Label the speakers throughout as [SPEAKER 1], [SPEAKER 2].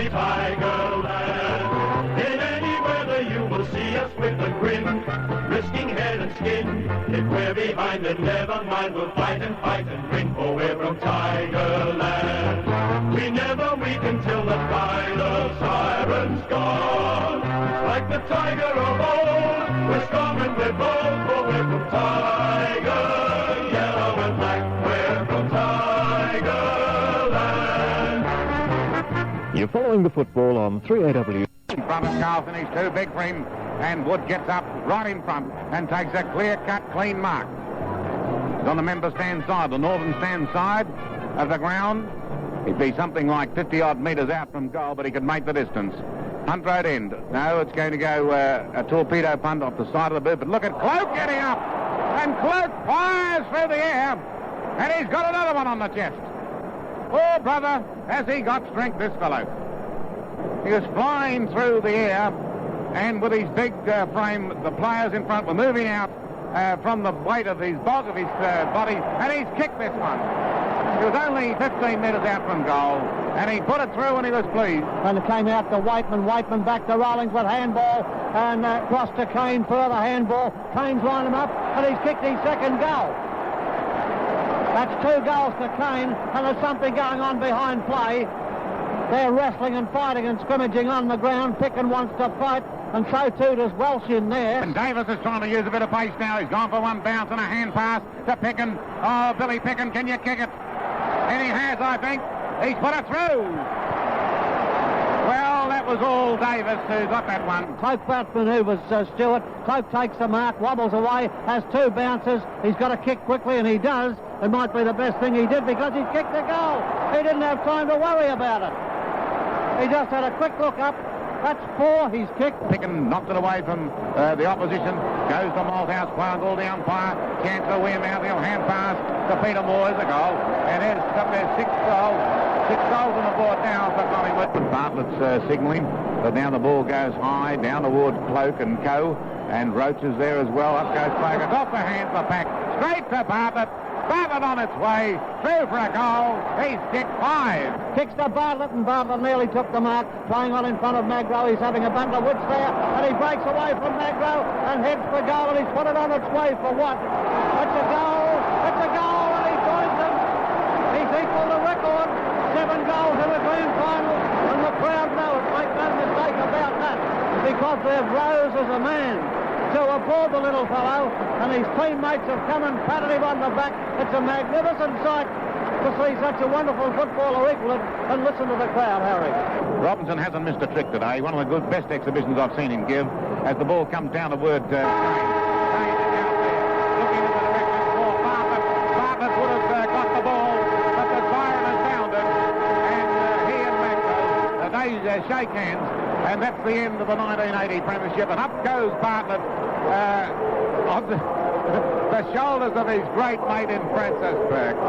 [SPEAKER 1] Tigerland. In any weather you will see us with a grin, risking head and skin. If we're behind then never mind, we'll fight and grin, for we're from Tigerland. We never weaken till the final siren's gone. Like the tiger of old, we're strong and we're bold, for we're from Tiger, yellow and black, we're from Tigerland.
[SPEAKER 2] You're following the football on 3AW.
[SPEAKER 3] In front of Carlson, he's too big for him, and Wood gets up right in front and takes a clear-cut, clean mark. He's on the member stand side, the northern stand side of the ground. He'd be something like 50-odd metres out from goal, but he could make the distance. Punt road end. No, it's going to go a torpedo punt off the side of the boot, but look at Cloak getting up, and Cloak fires through the air, and he's got another one on the chest. Oh, brother, has he got strength, this fellow. He was flying through the air, and with his big frame, the players in front were moving out from the weight of his bulk of his body, and he's kicked this one. He was only 15 metres out from goal, and he put it through and he was pleased.
[SPEAKER 4] And it came out to Whiteman back to Rawlings with handball, and across to Kane, further handball. Kane's lined him up, and he's kicked his second goal. That's 2 goals to Kane, and there's something going on behind play. They're wrestling and fighting and scrimmaging on the ground. Picken wants to fight, and so too does Welsh in there.
[SPEAKER 3] And Davis is trying to use a bit of pace now. He's gone for one bounce and a hand pass to Picken. Oh, Billy Picken, can you kick it? And he has, I think. He's put it through. Well, that was all Davis who got that one.
[SPEAKER 4] Cloak outmanoeuvres Stewart. Cloak takes the mark, wobbles away, has 2 bounces. He's got to kick quickly, and he does. It might be the best thing he did because he kicked the goal. He didn't have time to worry about it. He just had a quick look up. That's 4 he's kicked.
[SPEAKER 3] Picken knocked it away from the opposition. Goes to Malthouse, Quangle, the umpire. Chance for William out. He'll hand pass to Peter Moore. Is a goal. And there's 6 goals. 6 goals on the board now for Collingwood. Bartlett's signalling, but now the ball goes high down towards Cloak and Co. And Roach is there as well. Up goes Cloak. It's off the hands of the pack. Straight to Bartlett. Bartlett on its way, through for a goal. He's kicked 5.
[SPEAKER 4] Kicks to Bartlett, and Bartlett nearly took the mark. Playing on in front of Magro. He's having a bundle of woods there, and he breaks away from Magro and heads for goal, and he's put it on its way for what? It's a goal. It's a goal, and he joins them. He's equal the record. 7 goals in the grand final, and the crowd know it. Make no mistake about that, because they've rose as a man to applaud the little fellow, and his teammates have come and patted him on the back. It's a magnificent sight to see such a wonderful footballer equal it, and listen to the crowd, Harry.
[SPEAKER 3] Robinson hasn't missed a trick today. One of the best exhibitions I've seen him give as the ball comes down toward Kane. Kane is out there, looking in the direction for Bartlett. Bartlett would have got the ball, but the siren has sounded, and he and Magro, they shake hands. And that's the end of the 1980 premiership. And up goes Bartlett on the shoulders of his great mate in Francis Burke.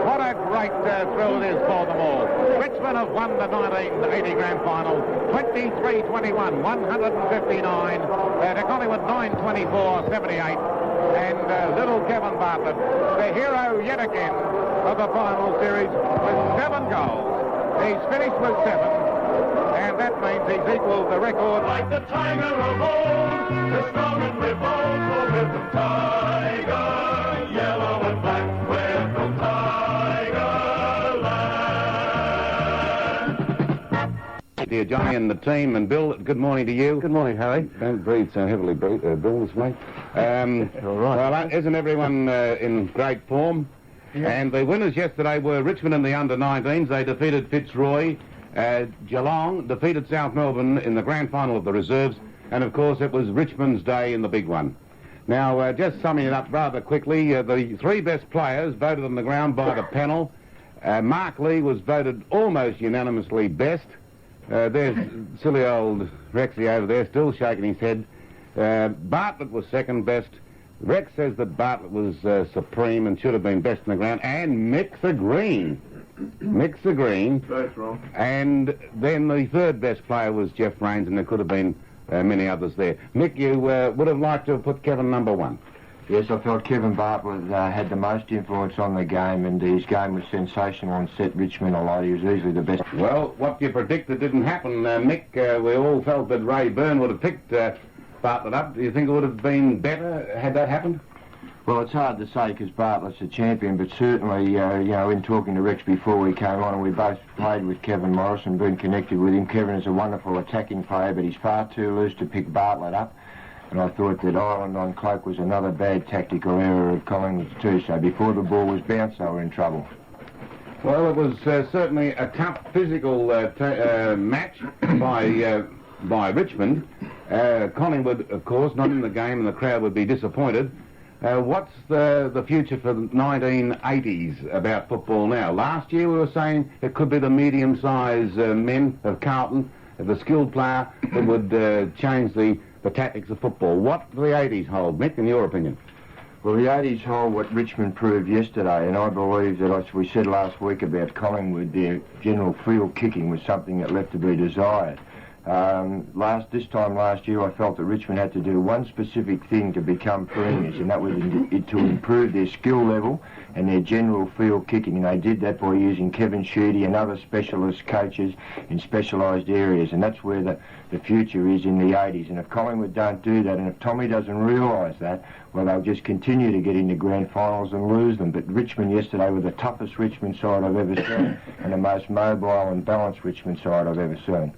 [SPEAKER 3] What a great thrill it is for them all. Richmond have won the 1980 grand final 23-21, 159. To Collingwood 9-24-78. And little Kevin Bartlett, the hero yet again of the final series, with 7 goals. He's finished with 7. And that means he's equalled the record.
[SPEAKER 1] Like the tiger of old, we're strong and we're bold, for we're from Tiger, yellow and black, we're from Tigerland.
[SPEAKER 3] Dear Johnny and the team and Bill, good morning to you.
[SPEAKER 5] Good morning, Harry.
[SPEAKER 3] Don't breathe so heavily, Bill, this way.
[SPEAKER 5] All right.
[SPEAKER 3] Well, isn't everyone in great form? Yeah. And the winners yesterday were Richmond in the under-19s. They defeated Fitzroy. Geelong defeated South Melbourne in the grand final of the reserves, and of course it was Richmond's day in the big one. Now, just summing it up rather quickly, the 3 best players voted on the ground by the panel. Mark Lee was voted almost unanimously best. There's silly old Rexy over there still shaking his head. Bartlett was second best. Rex says that Bartlett was supreme and should have been best in the ground, and Mick the Green. Mick the Green.
[SPEAKER 5] That's wrong.
[SPEAKER 3] And then the 3rd best player was Jeff Rains, and there could have been many others there. Mick, you would have liked to have put Kevin number 1.
[SPEAKER 5] Yes, I felt Kevin Bartlett had the most influence on the game, and his game was sensational and set Richmond alight. He was easily the best.
[SPEAKER 3] Well, what you predicted didn't happen, Mick. We all felt that Ray Byrne would have picked Bartlett up. Do you think it would have been better had that happened?
[SPEAKER 5] Well, it's hard to say because Bartlett's a champion, but certainly, in talking to Rex before we came on, and we both played with Kevin Morris and been connected with him. Kevin is a wonderful attacking player, but he's far too loose to pick Bartlett up. And I thought that Ireland on cloak was another bad tactical error of Collingwood's too. So before the ball was bounced, they were in trouble.
[SPEAKER 3] Well, it was certainly a tough physical match by Richmond. Collingwood, of course, not in the game, and the crowd would be disappointed. What's the future for the 1980s about football now? Last year we were saying it could be the medium-sized men of Carlton, the skilled player that would change the tactics of football. What do the 80s hold, Mick, in your opinion?
[SPEAKER 5] Well, the 80s hold what Richmond proved yesterday, and I believe that, as we said last week about Collingwood, their general field kicking was something that left to be desired. This time last year, I felt that Richmond had to do one specific thing to become premiers, and that was to improve their skill level and their general field kicking. And they did that by using Kevin Sheedy and other specialist coaches in specialised areas, and that's where the future is in the 80s. And if Collingwood don't do that, and if Tommy doesn't realise that, well, they'll just continue to get into grand finals and lose them. But Richmond yesterday were the toughest Richmond side I've ever seen, and the most mobile and balanced Richmond side I've ever seen.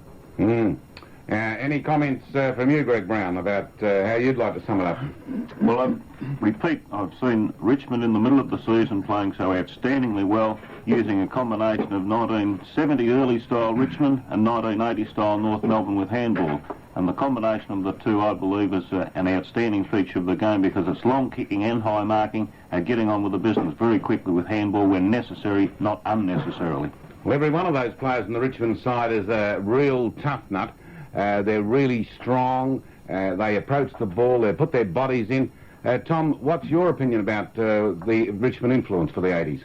[SPEAKER 3] Any comments from you, Greg Brown, about how you'd like to sum it up?
[SPEAKER 6] Well, I repeat, I've seen Richmond in the middle of the season playing so outstandingly well, using a combination of 1970 early style Richmond and 1980 style North Melbourne with handball. And the combination of the two, I believe, is an outstanding feature of the game, because it's long kicking and high marking and getting on with the business very quickly with handball when necessary, not unnecessarily.
[SPEAKER 3] Well, every one of those players on the Richmond side is a real tough nut. They're really strong. They approach the ball. They put their bodies in. Tom, what's your opinion about the Richmond influence for the 80s?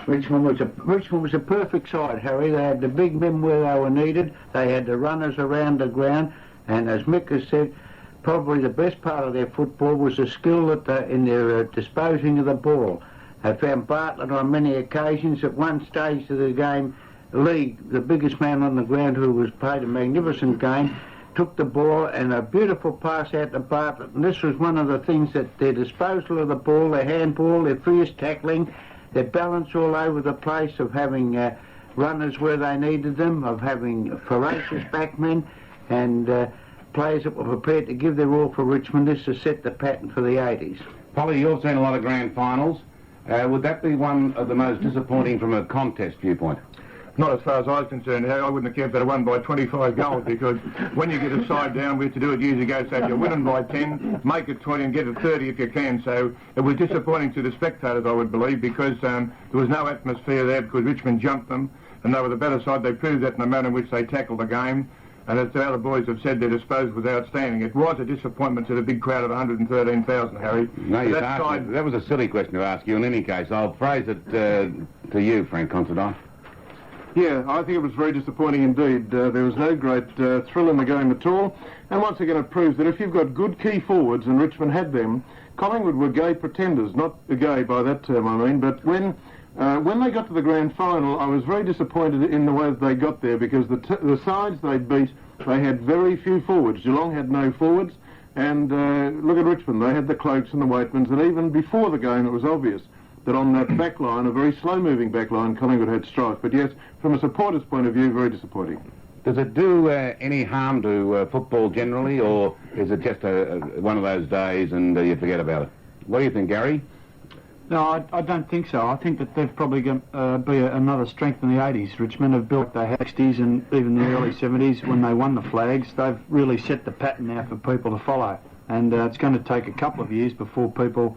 [SPEAKER 7] Richmond was a perfect side, Harry. They had the big men where they were needed. They had the runners around the ground. And as Mick has said, probably the best part of their football was the skill in their disposing of the ball. I found Bartlett on many occasions. At one stage of the game, Lee, the biggest man on the ground, who was played a magnificent game, took the ball and a beautiful pass out to Bartlett. And this was one of the things that their disposal of the ball, their handball, their fierce tackling, their balance all over the place, of having runners where they needed them, of having ferocious backmen, and players that were prepared to give their all for Richmond. This has set the pattern for the 80s.
[SPEAKER 3] Polly, you've seen a lot of grand finals. Would that be one of the most disappointing from a contest viewpoint?
[SPEAKER 8] Not as far as I was concerned. I wouldn't have cared if they won by 25 goals, because when you get a side down, we had to do it years ago, so if you're winning by 10, make it 20 and get it 30 if you can. So it was disappointing to the spectators, I would believe, because there was no atmosphere there, because Richmond jumped them, and they were the better side. They proved that in the manner in which they tackled the game. And as the other boys have said, their disposal was outstanding. It was a disappointment to the big crowd of 113,000, Harry.
[SPEAKER 3] No, that was a silly question to ask you. In any case, I'll phrase it to you, Frank Considine.
[SPEAKER 8] Yeah, I think it was very disappointing indeed. There was no great thrill in the game at all. And once again, it proves that if you've got good key forwards, and Richmond had them, Collingwood were gay pretenders. Not gay by that term, I mean, but when they got to the grand final, I was very disappointed in the way that they got there, because the sides they beat, they had very few forwards. Geelong had no forwards, and look at Richmond. They had the Cloaks and the Waitmans, and even before the game it was obvious that on that back line, a very slow-moving back line, Collingwood had strife. But yes, from a supporter's point of view, very disappointing.
[SPEAKER 3] Does it do any harm to football generally, or is it just one of those days and you forget about it? What do you think, Gary?
[SPEAKER 9] No, I don't think so. I think that they've probably going to be another strength in the 80s. Richmond have built the 60s and even the early 70s when they won the flags. They've really set the pattern now for people to follow. And it's going to take a couple of years before people,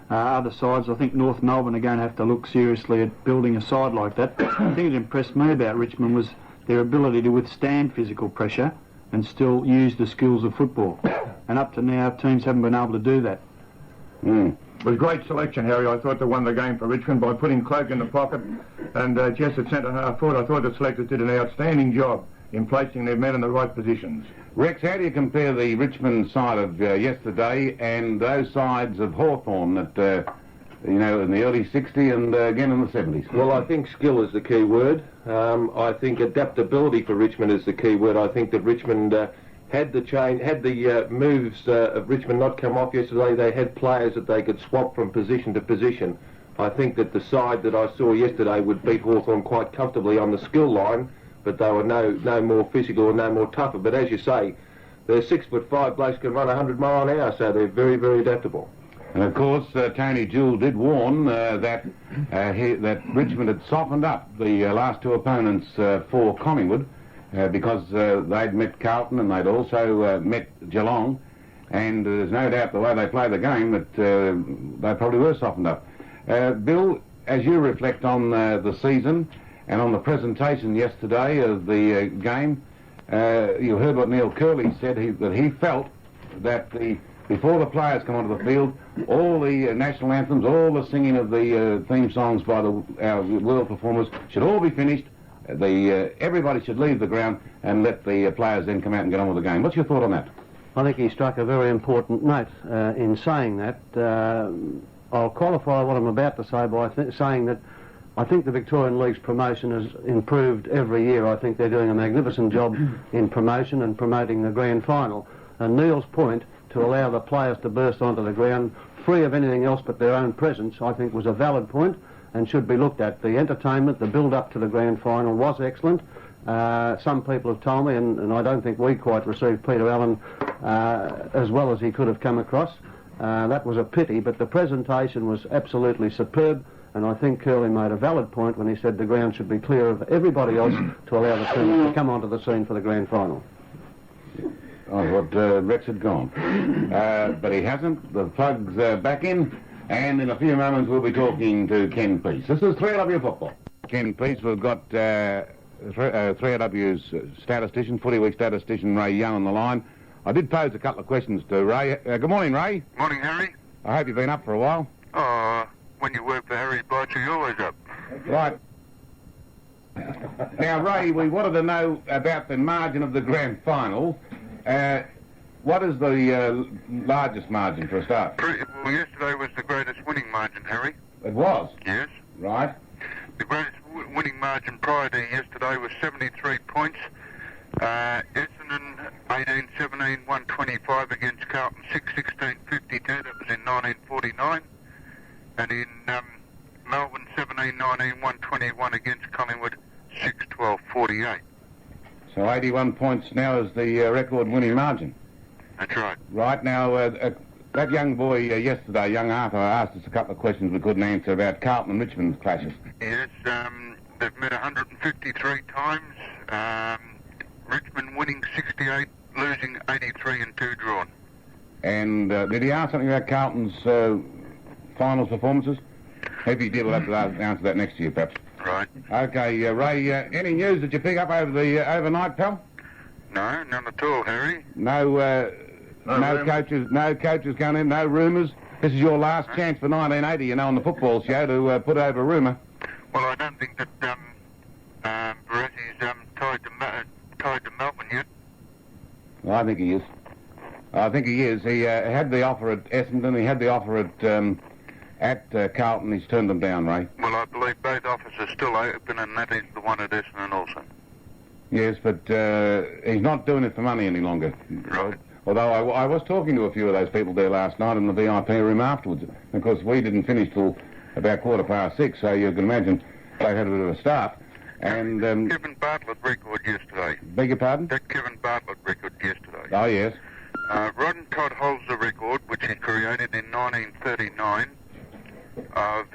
[SPEAKER 9] other sides, I think North Melbourne are going to have to look seriously at building a side like that. I think it impressed me about Richmond was their ability to withstand physical pressure and still use the skills of football. And up to now, teams haven't been able to do that.
[SPEAKER 8] It was great selection, Harry. I thought they won the game for Richmond by putting Cloak in the pocket and Jess at centre half forward. I thought the selectors did an outstanding job
[SPEAKER 10] in placing their men in the right positions.
[SPEAKER 3] Rex, how do you compare the Richmond side of yesterday and those sides of Hawthorn that, in the early 60s and again in the 70s?
[SPEAKER 11] Well, I think skill is the key word. I think adaptability for Richmond is the key word. I think that Richmond had the moves of Richmond not come off yesterday. They had players that they could swap from position to position. I think that the side that I saw yesterday would beat Hawthorn quite comfortably on the skill line, but they were no more physical and no more tougher. But as you say, they're 6'5" blokes can run 100 mile an hour, so they're very, very adaptable.
[SPEAKER 3] And of course, Tony Jewell did warn that Richmond had softened up the last two opponents for Collingwood because they'd met Carlton and they'd also met Geelong, and there's no doubt the way they play the game that they probably were softened up. Bill, as you reflect on the season and on the presentation yesterday of the game, you heard what Neil Curley said, that he felt that before the players come onto the field, all the national anthems, all the singing of the theme songs by our world performers should all be finished. Everybody should leave the ground and let the players then come out and get on with the game. What's your thought on that?
[SPEAKER 4] I think he struck a very important note in saying that. I'll qualify what I'm about to say by saying that I think the Victorian League's promotion has improved every year. I think they're doing a magnificent job in promotion and promoting the grand final. And Neil's point to allow the players to burst onto the ground free of anything else but their own presence, I think was a valid point and should be looked at. The entertainment, the build-up to the grand final was excellent. Some people have told me, and I don't think we quite received Peter Allen as well as he could have come across. That was a pity, but the presentation was absolutely superb, and I think Curley made a valid point when he said the ground should be clear of everybody else to allow the team to come onto the scene for the grand final.
[SPEAKER 3] I thought Rex had gone, but he hasn't. The plug's back in, and in a few moments we'll be talking to Ken Peace. This is 3AW Football. Ken Peace, we've got 3AW's statistician, Footy Week statistician Ray Young on the line. I did pose a couple of questions to Ray. Good morning, Ray.
[SPEAKER 12] Morning, Harry.
[SPEAKER 3] I hope you've been up for a while.
[SPEAKER 12] When you work for Harry Bleicher, you're always up.
[SPEAKER 3] Right. Now, Ray, we wanted to know about the margin of the grand final. What is the largest margin for a start?
[SPEAKER 12] Well, yesterday was the greatest winning margin, Harry.
[SPEAKER 3] It was?
[SPEAKER 12] Yes.
[SPEAKER 3] Right.
[SPEAKER 12] The greatest winning margin prior to yesterday was 73 points. Essendon 18-17, 125 against Carlton, 6-16, 52. That was in 1949. And in Melbourne 17-19, 121 against Collingwood, 6-12, 48.
[SPEAKER 3] So 81 points now is the record winning margin.
[SPEAKER 12] That's right.
[SPEAKER 3] Right. Now, that young boy yesterday, young Arthur, asked us a couple of questions we couldn't answer about Carlton and Richmond's clashes.
[SPEAKER 12] Yes, they've met 153 times. Richmond winning 68, losing 83 and 2 drawn. And
[SPEAKER 3] did he ask something about Carlton's finals performances? If he did, we'll have to answer that next year, perhaps.
[SPEAKER 12] Right.
[SPEAKER 3] Okay, Ray, any news that you pick up over the overnight, pal?
[SPEAKER 12] No, none at all, Harry.
[SPEAKER 3] No coaches going in, no rumours. This is your last chance for 1980, on the football show to put over a rumour.
[SPEAKER 12] Well, I don't think that Barretti's tied to Melbourne yet.
[SPEAKER 3] Well, I think he is. He had the offer at Essendon. He had the offer at Carlton. He's turned them down, Ray.
[SPEAKER 12] Well, I believe both offers are still open, and that is the one at Essendon also.
[SPEAKER 3] Yes, but he's not doing it for money any longer.
[SPEAKER 12] Right.
[SPEAKER 3] Although I was talking to a few of those people there last night in the VIP room afterwards. Of course, we didn't finish till about 6:15, so you can imagine they had a bit of a start. And
[SPEAKER 12] Kevin Bartlett record yesterday.
[SPEAKER 3] Beg your pardon?
[SPEAKER 12] That Kevin Bartlett record yesterday.
[SPEAKER 3] Oh, yes.
[SPEAKER 12] Rod and Todd holds the record, which he created in 1939, of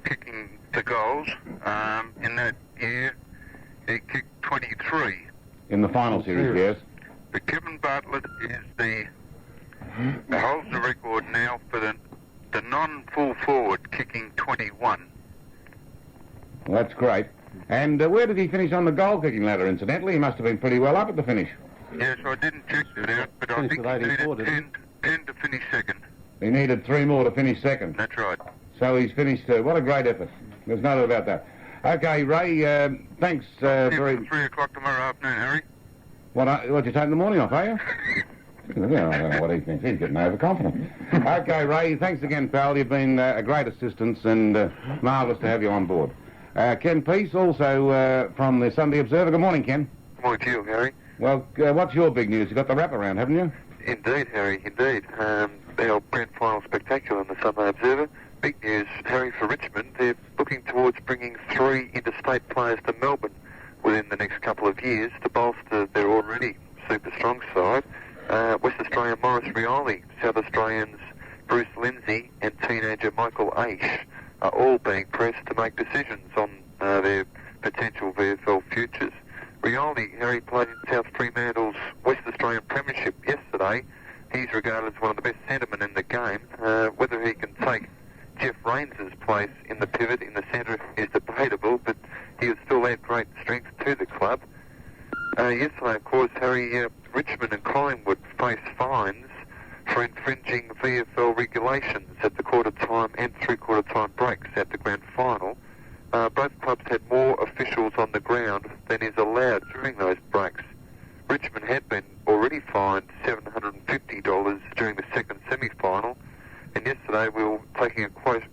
[SPEAKER 12] kicking the goals. In that year, he kicked 23.
[SPEAKER 3] In the final series, yes.
[SPEAKER 12] But Kevin Bartlett holds the record now for the non-full forward kicking 21.
[SPEAKER 3] Well, that's great. And where did he finish on the goal-kicking ladder, incidentally? He must have been pretty well up at the finish.
[SPEAKER 12] Yes, I didn't check that out, but I think he needed 10 to finish second.
[SPEAKER 3] He needed 3 more to finish second.
[SPEAKER 12] That's right.
[SPEAKER 3] So he's finished, what a great effort. There's no doubt about that. Okay, Ray, thanks very...
[SPEAKER 12] 3 o'clock tomorrow afternoon, Harry.
[SPEAKER 3] What, you taking the morning off, are you? Yeah, I don't know what he thinks. He's getting overconfident. Okay, Ray, thanks again, pal. You've been a great assistance and marvellous to have you on board. Ken Peace, also from the Sunday Observer. Good morning, Ken.
[SPEAKER 12] Good morning to you, Harry.
[SPEAKER 3] Well, what's your big news? You've got the wraparound, haven't you?
[SPEAKER 12] Indeed, Harry, indeed. Our grand final spectacular in the Sunday Observer. Big news, Harry, for Richmond. They're looking towards bringing 3 interstate players to Melbourne within the next couple of years to bolster their already super strong side. West Australian Maurice Rioli, South Australians Bruce Lindsay and teenager Michael Aish are all being pressed to make decisions on their potential VFL futures. Rioli, Harry, played in South Fremantle's West Australian Premiership yesterday. He's regarded as one of the best centremen in the game. Whether he can take Jeff Rains's place in the pivot in the centre is debatable, but he would still add great strength to the club. Yesterday, of course, Harry, Richmond and Collingwood face fines for infringing VFL regulations at the quarter-time and three-quarter-time breaks at the grand final. Both clubs had more officials on the ground than is allowed during those breaks. Richmond had been already fined $750 during the second semi-final, and yesterday we were taking a close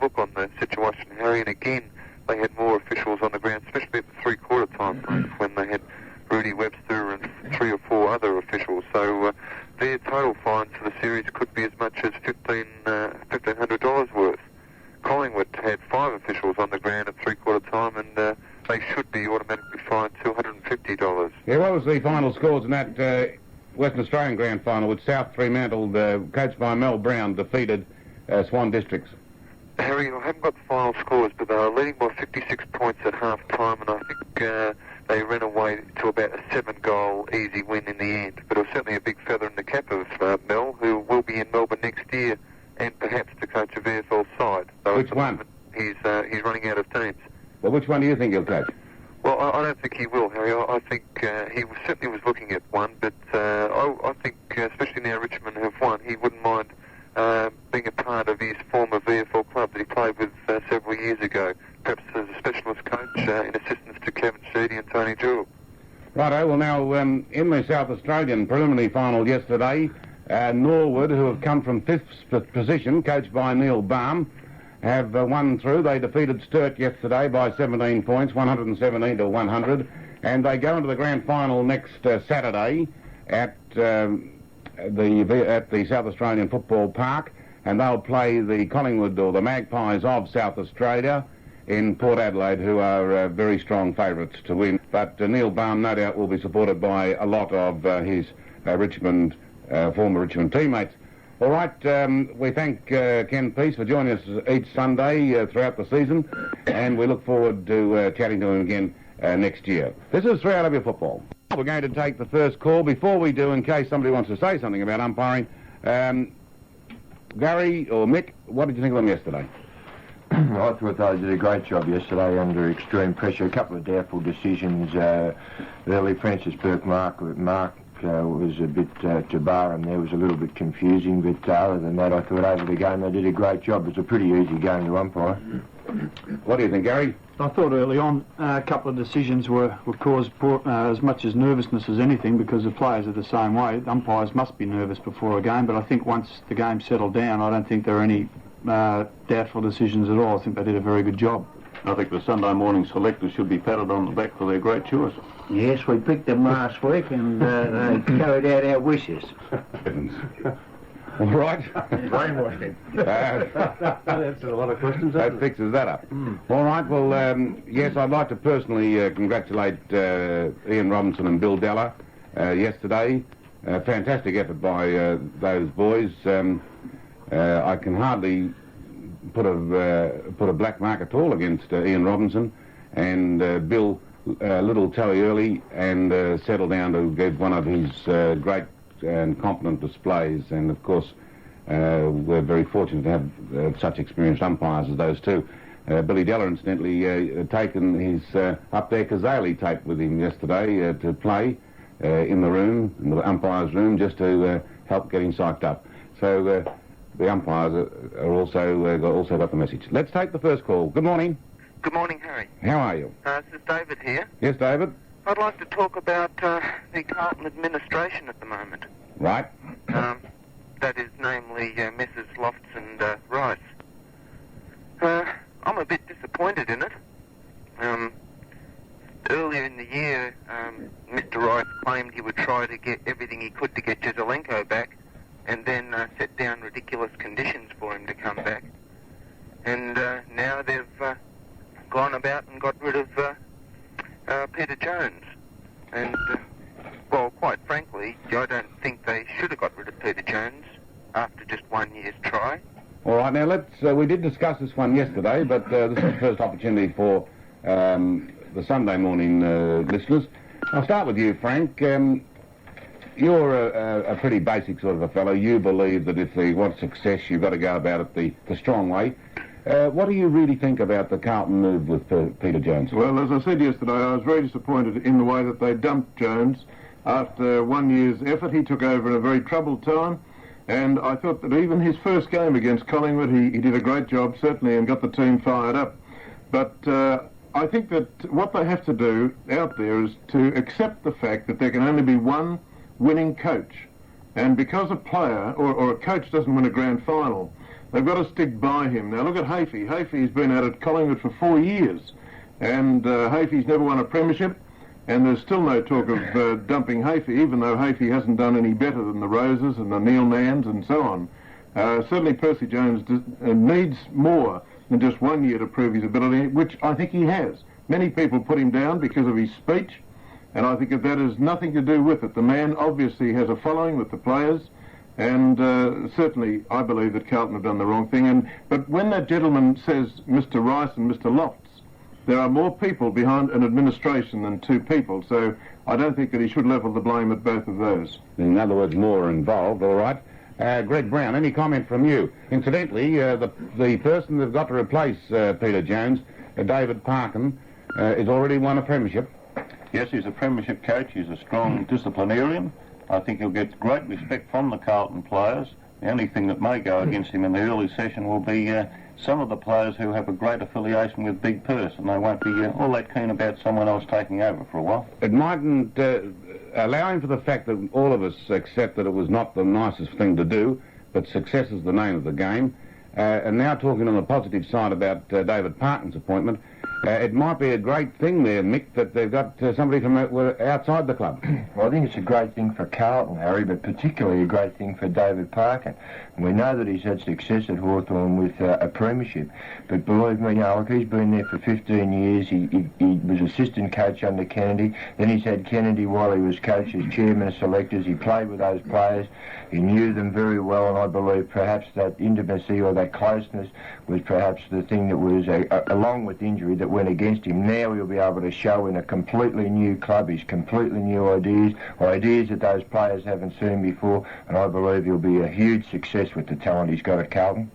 [SPEAKER 12] look on the situation, Harry, and again they had more officials on the ground, especially at the three-quarter-time break when they had Rudy Webster and 3 or 4 other officials. So their total fines for the series could be as much as $1,500 worth. Collingwood had 5 officials on the ground at three-quarter time, and they should be automatically fined $250.
[SPEAKER 3] Yeah, what was the final scores in that Western Australian Grand Final with South Fremantle, coached by Mel Brown, defeated Swan Districts?
[SPEAKER 12] Harry, I haven't got the final scores, but they were leading by 56 points at half-time, and I think they ran away to about a 7-goal easy win in the end. But it was certainly a big feather in the cap of Mel, who will be in Melbourne next year, and perhaps to coach a VFL side. So
[SPEAKER 3] which one?
[SPEAKER 12] He's running out of teams.
[SPEAKER 3] Well, which one do you think he'll coach?
[SPEAKER 12] Well, I don't think he will, Harry. I think he certainly was looking at one, but I think, especially now Richmond have won, he wouldn't mind being a part of his former VFL club that he played with several years ago, perhaps as a specialist coach in assistance to Kevin Sheedy and Tony Jewell.
[SPEAKER 3] Righto, well now, in the South Australian preliminary final yesterday, Norwood, who have come from 5th position, coached by Neil Baum, have won through. They defeated Sturt yesterday by 17 points, 117 to 100, and they go into the grand final next Saturday at the South Australian Football Park, and they'll play the Collingwood or the Magpies of South Australia in Port Adelaide, who are very strong favourites to win. But Neil Baum, no doubt, will be supported by a lot of his former Richmond teammates. All right, we thank Ken Peace for joining us each Sunday throughout the season, and we look forward to chatting to him again next year. This is 3AW Football. We're going to take the first call. Before we do, in case somebody wants to say something about umpiring, Gary or Mick, what did you think of them yesterday?
[SPEAKER 5] I thought they did a great job yesterday under extreme pressure. A couple of doubtful decisions. Early Francis Burke-Mark was a bit to bar him there, was a little bit confusing, but other than that I thought over the game they did a great job. It was a pretty easy game to umpire.
[SPEAKER 3] What do you think, Gary?
[SPEAKER 9] I thought early on a couple of decisions were caused as much as nervousness as anything, because the players are the same way. Umpires must be nervous before a game, but I think once the game settled down I don't think there are any doubtful decisions at all. I think they did a very good job.
[SPEAKER 6] I think the Sunday morning selectors should be patted on the back for their great choice.
[SPEAKER 7] Yes, we picked them last week and they carried out our wishes.
[SPEAKER 3] All right.
[SPEAKER 11] Brainwashing. That answers a lot of questions.
[SPEAKER 3] That fixes that up. All right, well, yes, I'd like to personally congratulate Ian Robinson and Bill Della yesterday. Fantastic effort by those boys. I can hardly put a black mark at all against Ian Robinson, and Bill little tally early and settled down to give one of his great and competent displays. And of course we're very fortunate to have such experienced umpires as those two. Billy Della incidentally taken his up there Kazali tape with him yesterday to play in the room, in the umpire's room, just to help get him psyched up. So the umpires are also got the message. Let's take the first call. Good morning.
[SPEAKER 12] Good morning, Harry.
[SPEAKER 3] How are you?
[SPEAKER 12] This is David here.
[SPEAKER 3] Yes, David?
[SPEAKER 12] I'd like to talk about the Carlton administration at the moment.
[SPEAKER 3] Right.
[SPEAKER 12] That is namely Messrs. Lofts and Rice. I'm a bit disappointed in it. Earlier in the year, Mr. Rice claimed he would try to get everything he could to get Jezelenko back, and then set down ridiculous conditions for him to come back. And now they've gone about and got rid of Peter Jones. And, well, quite frankly, I don't think they should have got rid of Peter Jones after just 1 year's try.
[SPEAKER 3] All right, now we did discuss this one yesterday, but this is the first opportunity for the Sunday morning listeners. I'll start with you, Frank. You're a pretty basic sort of a fellow. You believe that if you want success, you've got to go about it the strong way. What do you really think about the Carlton move with Peter Jones?
[SPEAKER 8] Well, as I said yesterday, I was very disappointed in the way that they dumped Jones. After 1 year's effort, he took over in a very troubled time, and I thought that even his first game against Collingwood, he did a great job, certainly, and got the team fired up. But I think that what they have to do out there is to accept the fact that there can only be one winning coach. And because a player or a coach doesn't win a grand final, they've got to stick by him. Now look at Hafey. Hafey's been out at Collingwood for 4 years, and Hafey's never won a premiership, and there's still no talk of dumping Hafey, even though Hafey hasn't done any better than the Roses and the Neil Manns and so on. Certainly Percy Jones needs more than just 1 year to prove his ability, which I think he has. Many people put him down because of his speech, and I think that has nothing to do with it. The man obviously has a following with the players, and certainly I believe that Carlton have done the wrong thing. But when that gentleman says Mr. Rice and Mr. Lofts, there are more people behind an administration than two people, so I don't think that he should level the blame at both of those.
[SPEAKER 3] In other words, more involved, all right. Greg Brown, any comment from you? Incidentally, the person they've got to replace Peter Jones, David Parkin, has already won a premiership.
[SPEAKER 6] Yes, he's a premiership coach. He's a strong disciplinarian. I think he'll get great respect from the Carlton players. The only thing that may go against him in the early session will be some of the players who have a great affiliation with Big Purse, and they won't be all that keen about someone else taking over for a while.
[SPEAKER 3] It mightn't, allowing for the fact that all of us accept that it was not the nicest thing to do, but success is the name of the game. And now talking on the positive side about David Parkin's appointment, it might be a great thing there, Mick, that they've got somebody from outside the club.
[SPEAKER 5] Well, I think it's a great thing for Carlton, Harry, but particularly a great thing for David Parkin. And we know that he's had success at Hawthorn with a premiership, but believe me, look, he's been there for 15 years. He was assistant coach under Kennedy. Then he's had Kennedy while he was coach as chairman of selectors. He played with those players. He knew them very well, and I believe perhaps that intimacy or that closeness was perhaps the thing that was, along with injury, that went against him. Now he'll be able to show in a completely new club his completely new ideas that those players haven't seen before, and I believe he'll be a huge success with the talent he's got at Carlton.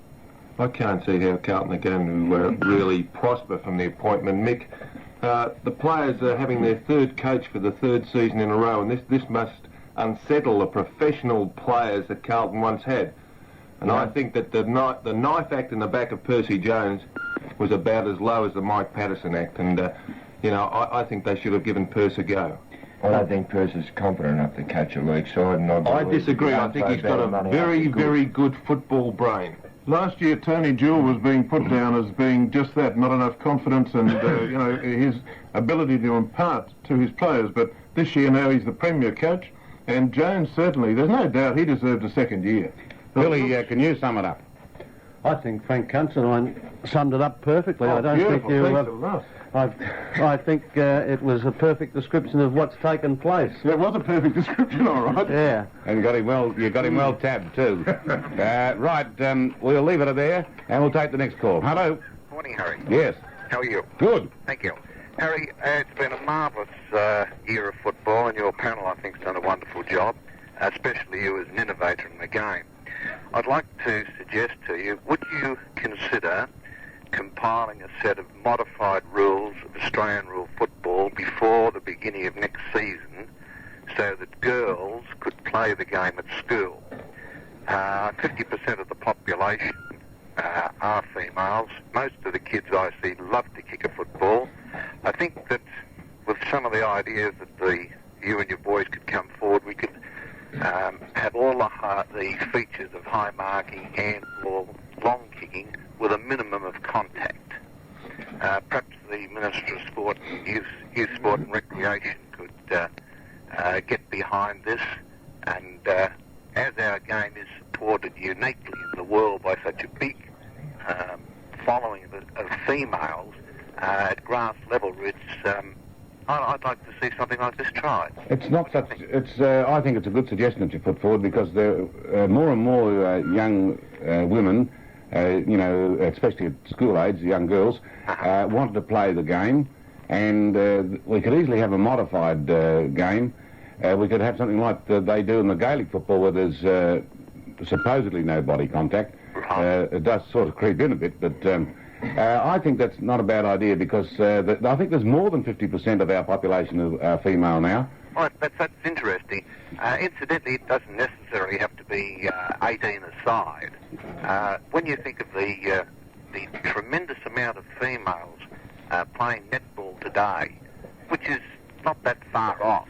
[SPEAKER 11] I can't see how Carlton are going to really prosper from the appointment, Mick. The players are having their third coach for the third season in a row, and this must unsettle the professional players that Carlton once had. And I think that the knife act in the back of Percy Jones was about as low as the Mike Patterson act, and I think they should have given Perce a go.
[SPEAKER 5] I don't think Perce is competent enough to coach a league side, and
[SPEAKER 11] I disagree. I think he's got a very, very good football brain.
[SPEAKER 8] Last year, Tony Jewell was being put down as being just that, not enough confidence and, his ability to impart to his players. But this year now he's the premier coach, and Jones certainly, there's no doubt he deserved a second year.
[SPEAKER 3] Billy, can you sum it up?
[SPEAKER 4] I think Frank Considine summed it up perfectly.
[SPEAKER 8] Oh,
[SPEAKER 4] I don't think you... I think it was a perfect description of what's taken place.
[SPEAKER 8] It was a perfect description, all right.
[SPEAKER 4] Yeah.
[SPEAKER 3] And you got him well tabbed too. Right, we'll leave it there, and we'll take the next call. Hello.
[SPEAKER 12] Morning, Harry.
[SPEAKER 3] Yes.
[SPEAKER 12] How are you?
[SPEAKER 3] Good.
[SPEAKER 12] Thank you. Harry, it's been a marvellous year of football, and your panel, I think, has done a wonderful job, especially you as an innovator in the game. I'd like to suggest to you, would you consider compiling a set of modified rules of Australian rule football before the beginning of next season so that girls could play the game at school? 50% of the population are females. Most of the kids I see love to kick a football. I think that with some of the ideas that you and your boys could come forward, we could have all the features of high marking, handball, long kicking with a minimum of contact. Perhaps the Minister of Sport and Youth Sport and Recreation could get behind this, and as our game is supported uniquely in the world by such a big following of females at grass level, I'd like to see something like this tried.
[SPEAKER 3] It's not such. I think it's a good suggestion that you put forward, because there more and more young women, especially at school age, young girls, wanted to play the game, and we could easily have a modified game. We could have something like they do in the Gaelic football, where there's supposedly no body contact. It does sort of creep in a bit, but I think that's not a bad idea, because I think there's more than 50% of our population are female now.
[SPEAKER 12] Oh, that's interesting. Incidentally, it doesn't necessarily have to be 18 aside. When you think of the tremendous amount of females playing netball today, which is not that far off,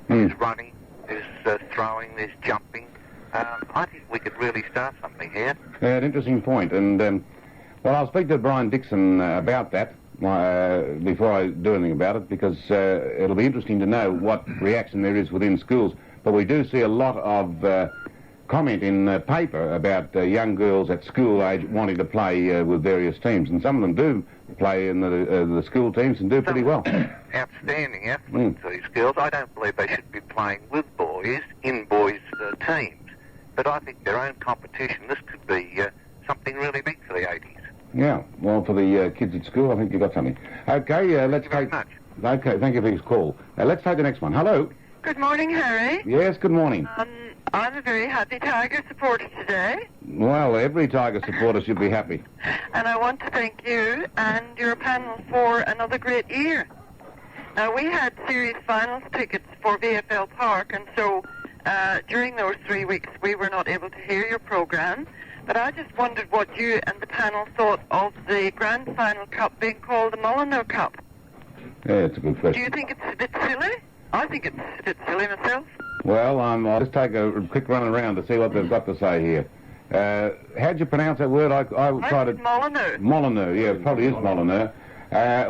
[SPEAKER 12] there's running, there's throwing, there's jumping. I think we could really start something here.
[SPEAKER 3] An interesting point, and well, I'll speak to Brian Dixon about that before I do anything about it, because it'll be interesting to know what reaction there is within schools. But we do see a lot of comment in paper about young girls at school age wanting to play with various teams, and some of them do play in the school teams and do pretty well.
[SPEAKER 12] Outstanding athletes, these girls. I don't believe they should be playing with boys in boys' teams, but I think their own competition, this could be something really big for the 80s.
[SPEAKER 3] Yeah, well, for the kids at school, I think you've got something. Okay, let's take...
[SPEAKER 12] Much.
[SPEAKER 3] Okay, thank you for your call. Let's take the next one. Hello.
[SPEAKER 13] Good morning, Harry.
[SPEAKER 3] Yes, good morning.
[SPEAKER 13] I'm a very happy Tiger supporter today.
[SPEAKER 3] Well, every Tiger supporter should be happy.
[SPEAKER 13] And I want to thank you and your panel for another great year. We had series finals tickets for VFL Park, and so during those 3 weeks we were not able to hear your programme. But I just wondered what you and the panel thought of the Grand Final Cup being called the Molyneux Cup.
[SPEAKER 3] Yeah, it's a good question.
[SPEAKER 13] Do you think it's a bit silly? I think it's a bit silly myself.
[SPEAKER 3] Well, I'll just take a quick run around to see what they've got to say here. How'd you pronounce that word? I tried it.
[SPEAKER 13] Molyneux.
[SPEAKER 3] Molyneux, yeah, it probably is Molyneux.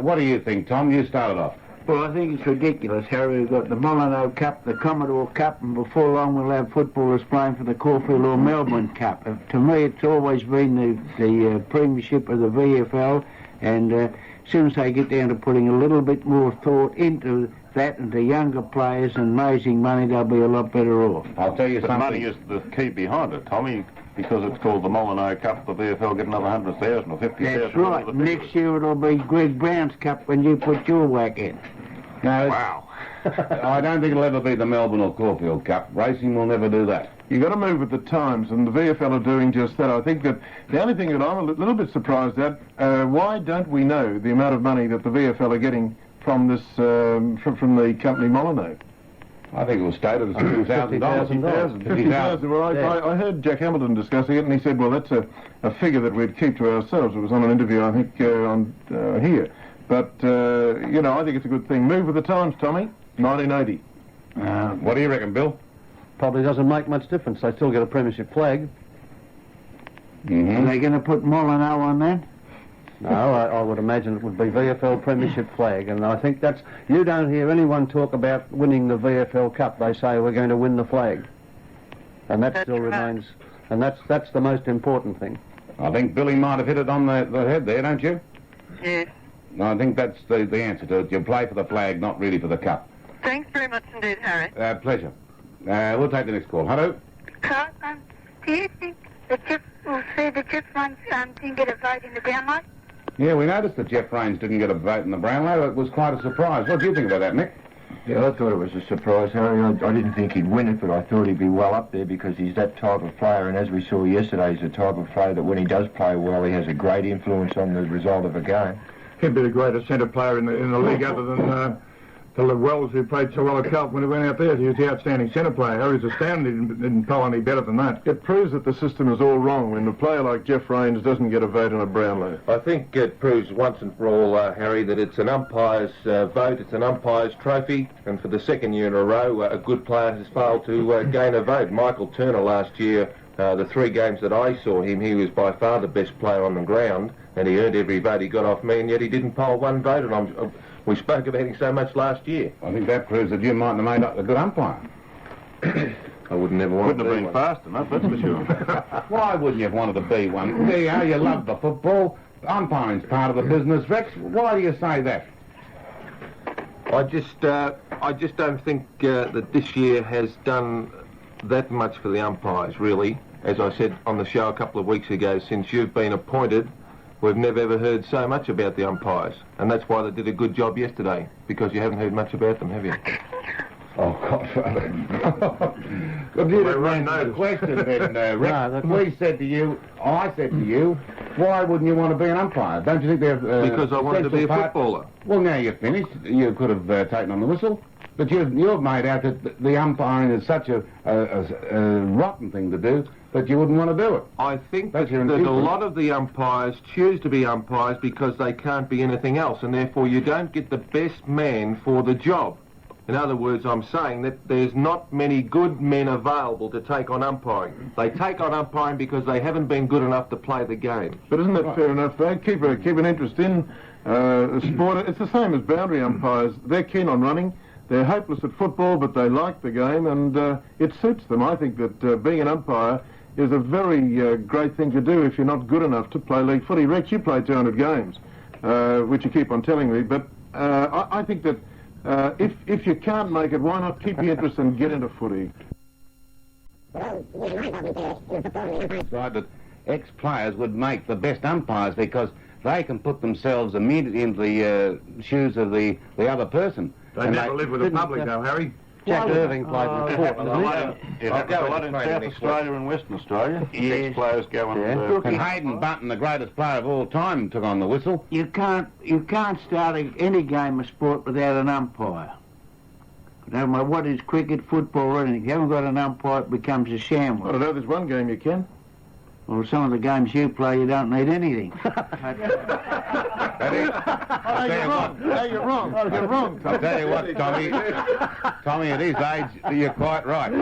[SPEAKER 3] What do you think, Tom? You started off.
[SPEAKER 7] Well, I think it's ridiculous, Harry. We've got the Molyneux Cup, the Commodore Cup, and before long we'll have footballers playing for the Caulfield or Melbourne Cup. To me, it's always been the premiership of the VFL, and as soon as they get down to putting a little bit more thought into that and the younger players and raising money, they'll be a lot better off.
[SPEAKER 3] I'll tell you something.
[SPEAKER 6] Money is the key behind it, Tommy, because it's called the Molyneux Cup. The VFL get another 100,000 or 50,000.
[SPEAKER 7] That's right. Next year it'll be Greg Brown's Cup when you put your whack in.
[SPEAKER 3] No,
[SPEAKER 6] Wow.
[SPEAKER 3] I don't think it'll ever be the Melbourne or Caulfield Cup. Racing will never do that.
[SPEAKER 8] You've got to move with the times, and the VFL are doing just that. I think that the only thing that I'm a little bit surprised at, why don't we know the amount of money that the VFL are getting from this, from the company Molyneux?
[SPEAKER 3] I think it was stated as $50,000.
[SPEAKER 8] $50,000. Well, I heard Jack Hamilton discussing it, and he said, well, that's a figure that we'd keep to ourselves. It was on an interview, I think, on here. But, I think it's a good thing. Move with the times, Tommy. 1980.
[SPEAKER 3] What do you reckon, Bill?
[SPEAKER 4] Probably doesn't make much difference. They still get a premiership flag.
[SPEAKER 7] Are they going to put Molyneux on that?
[SPEAKER 4] No, I would imagine it would be VFL premiership flag, and I think that's... You don't hear anyone talk about winning the VFL Cup. They say we're going to win the flag. And that still remains... And that's the most important thing.
[SPEAKER 3] I think Billy might have hit it on the head there, don't you?
[SPEAKER 13] Yes.
[SPEAKER 3] I think that's the answer to it. You play for the flag, not really for the cup.
[SPEAKER 13] Thanks very much indeed, Harry.
[SPEAKER 3] Pleasure. We'll take the next call. Hello?
[SPEAKER 14] Carl, do you think the Jeff Rains didn't get a vote in the Brownlow?
[SPEAKER 3] Yeah, we noticed that Jeff Rains didn't get a vote in the Brownlow. It was quite a surprise. What do you think about that, Nick?
[SPEAKER 5] Yeah, I thought it was a surprise, Harry. I didn't think he'd win it, but I thought he'd be well up there because he's that type of player, and as we saw yesterday, he's the type of player that when he does play well, he has a great influence on the result of a game.
[SPEAKER 10] He'd be the greatest centre player in the league other than Philip Wells, who played so well at Carlton when he went out there. He was the outstanding centre player. Harry's astounding. He didn't poll any better than that.
[SPEAKER 8] It proves that the system is all wrong when a player like Jeff Raines doesn't get a vote in a Brownlow.
[SPEAKER 11] I think it proves once and for all, Harry, that it's an umpire's vote, it's an umpire's trophy, and for the second year in a row, a good player has failed to gain a vote. Michael Turner last year, the 3 games that I saw him, he was by far the best player on the ground, and he earned every vote he got off me, and yet he didn't poll 1 vote, and we spoke about him so much last year.
[SPEAKER 3] I think that proves that you mightn't have made up a good umpire.
[SPEAKER 11] I would never want
[SPEAKER 6] Wouldn't
[SPEAKER 11] to
[SPEAKER 6] have been fast enough, that's for sure.
[SPEAKER 3] Why wouldn't you have wanted to be one? There you are, you love the football. Umpiring's part of the business, Rex. Why do you say that?
[SPEAKER 11] I just don't think that this year has done that much for the umpires, really. As I said on the show a couple of weeks ago, since you've been appointed, we've never ever heard so much about the umpires. And that's why they did a good job yesterday, because you haven't heard much about them, have you?
[SPEAKER 3] Oh, God. Well, you didn't raise the question then, Rex. We said to you, I said to you, why wouldn't you want to be an umpire? Don't you think they're...
[SPEAKER 11] because I wanted to be a footballer.
[SPEAKER 3] Well, now you're finished. You could have taken on the whistle. But you've made out that the umpiring is such a rotten thing to do that you wouldn't want to do it.
[SPEAKER 11] I think that a lot of the umpires choose to be umpires because they can't be anything else, and therefore you don't get the best man for the job. In other words, I'm saying that there's not many good men available to take on umpiring. They take on umpiring because they haven't been good enough to play the game.
[SPEAKER 8] But isn't that fair enough, though? Keep an interest in sport. It's the same as boundary umpires. They're keen on running. They're hopeless at football, but they like the game, and it suits them. I think that being an umpire is a very great thing to do if you're not good enough to play league footy. Rex, you played 200 games, which you keep on telling me, but I think that if you can't make it, why not keep the interest and get into footy?
[SPEAKER 3] That ex-players would make the best umpires because they can put themselves immediately into the shoes of the other person.
[SPEAKER 10] They never live with the public, though, Harry.
[SPEAKER 9] Jack Irving played in sport, didn't
[SPEAKER 6] It happens a lot in South Australia and Western Australia.
[SPEAKER 9] Yes.
[SPEAKER 6] Ex-players go and...
[SPEAKER 3] And Hayden Button, the greatest player of all time, took on the whistle.
[SPEAKER 7] You can't start any game of sport without an umpire. No matter what is cricket, football, or anything. If you haven't got an umpire, it becomes a shambles.
[SPEAKER 8] I don't know, there's one game you can.
[SPEAKER 7] Well, some of the games you play, you don't need anything.
[SPEAKER 8] You're wrong.
[SPEAKER 3] I'll tell you what, Tommy, at his age, you're quite right.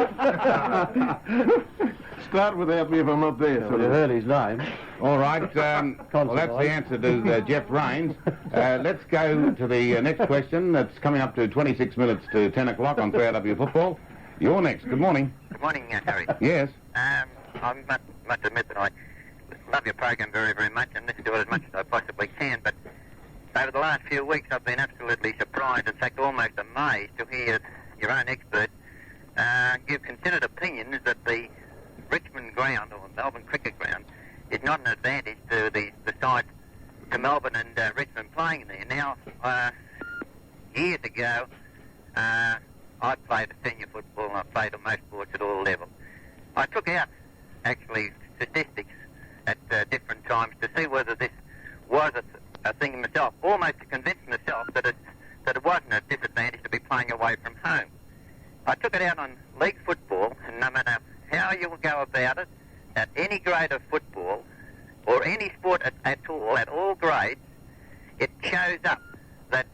[SPEAKER 8] Start without me if I'm not there.
[SPEAKER 9] You heard his name.
[SPEAKER 3] All right, well, that's the answer to Jeff Raines. Let's go to the next question. That's coming up to 26 minutes to 10 o'clock on 3AW Football. You're next. Good morning.
[SPEAKER 15] Good morning, Harry.
[SPEAKER 3] Yes.
[SPEAKER 15] I must admit that I love your program very, very much and listen to it as much as I possibly can, but over the last few weeks I've been absolutely surprised, in fact almost amazed, to hear your own expert give considered opinions that the Richmond ground, or Melbourne cricket ground, is not an advantage to the sides to Melbourne and Richmond playing there. Now, years ago, I played senior football and I played on most sports at all levels. I took out, actually, statistics at different times to see whether this was a thing myself, almost to convince myself that it wasn't a disadvantage to be playing away from home. I took it out on league football, and no matter how you will go about it, at any grade of football, or any sport at all grades, it shows up that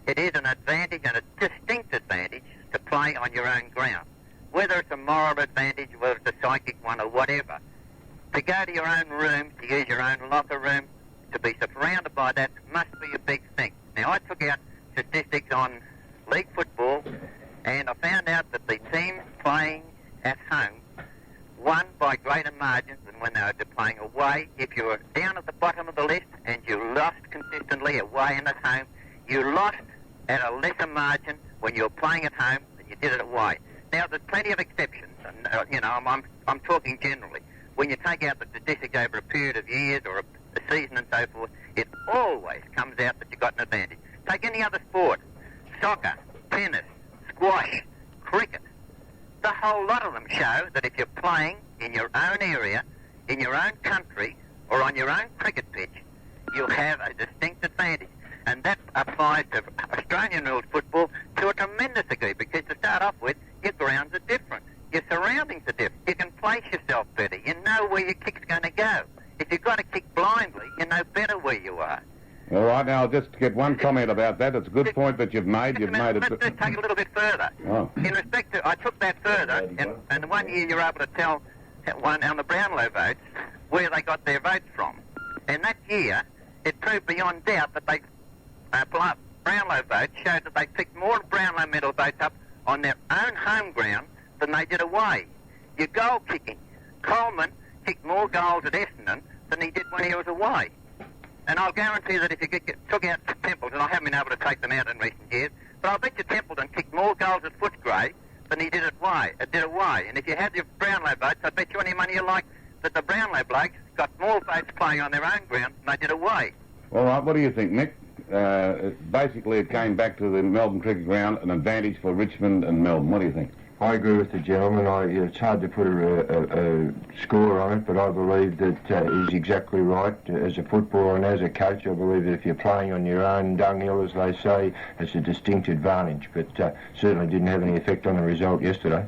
[SPEAKER 15] it is an advantage and a distinct advantage to play on your own ground. Whether it's a moral advantage, whether it's a psychic one or whatever, to go to your own room, to use your own locker room, to be surrounded by that must be a big thing. Now, I took out statistics on league football, and I found out that the teams playing at home won by greater margins than when they were playing away. If you were down at the bottom of the list and you lost consistently away and at home, you lost at a lesser margin when you were playing at home than you did it away. Now, there's plenty of exceptions, and I'm talking generally. When you take out the statistics over a period of years or a season and so forth, it always comes out that you've got an advantage. Take any other sport, soccer, tennis, squash, cricket. The whole lot of them show that if you're playing in your own area, in your own country, or on your own cricket pitch, you'll have a distinct advantage. And that applies to Australian rules football to a tremendous degree, because to start off with, your grounds are different. Your surroundings are different. You can place yourself better. You know where your kick's going to go. If you've got to kick blindly, you know better where you are.
[SPEAKER 3] All right, now I'll just get one comment about that. It's a good point that you've made.
[SPEAKER 15] Let's just take it a little bit further.
[SPEAKER 3] Oh.
[SPEAKER 15] In respect to, I took that further, and 1 year you were able to tell one on the Brownlow votes where they got their votes from. And that year, it proved beyond doubt that they Brownlow votes showed that they picked more Brownlow medal votes up on their own home ground than they did away. Your goal kicking. Coleman kicked more goals at Essendon than he did when he was away. And I'll guarantee that if you took out Templeton, I haven't been able to take them out in recent years, but I'll bet you Templeton kicked more goals at Footscray than he did away. And if you had your Brownlow votes, I bet you any money you like that the Brownlow blokes got more votes playing on their own ground than they did away.
[SPEAKER 3] All right, what do you think, Nick? Basically, it came back to the Melbourne Cricket Ground, an advantage for Richmond and Melbourne. What do you think?
[SPEAKER 5] I agree with the gentleman. It's hard to put a score on it, but I believe that he's exactly right. As a footballer and as a coach, I believe that if you're playing on your own dunghill, as they say, it's a distinct advantage, but certainly didn't have any effect on the result yesterday.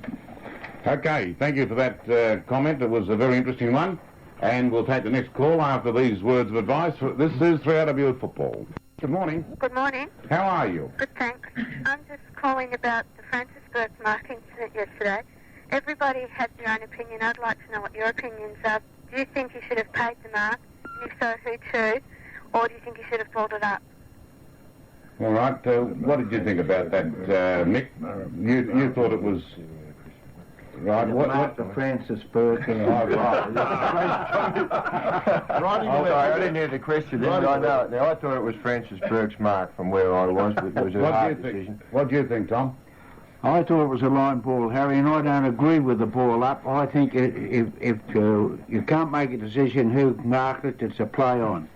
[SPEAKER 3] Okay, thank you for that comment. It was a very interesting one, and we'll take the next call after these words of advice. This is 3AW at Football. Good morning.
[SPEAKER 14] Good morning.
[SPEAKER 3] How are you?
[SPEAKER 14] Good, thanks. I'm just calling about the Francis Burke mark incident yesterday. Everybody had their own opinion. I'd like to know what your opinions are. Do you think he should have paid the mark? And if so, who to? Or do you think he should have pulled it up?
[SPEAKER 3] All right. What did you think about that, Mick? You thought it was... Right,
[SPEAKER 7] what the Francis Burke and
[SPEAKER 5] I didn't hear the question, didn't I? Know it now. I thought it was Francis Burke's mark from where I was, but it was a hard decision.
[SPEAKER 3] What do you think, Tom?
[SPEAKER 7] I thought it was a line ball, Harry, and I don't agree with the ball up. I think if you can't make a decision who marked it, it's a play on.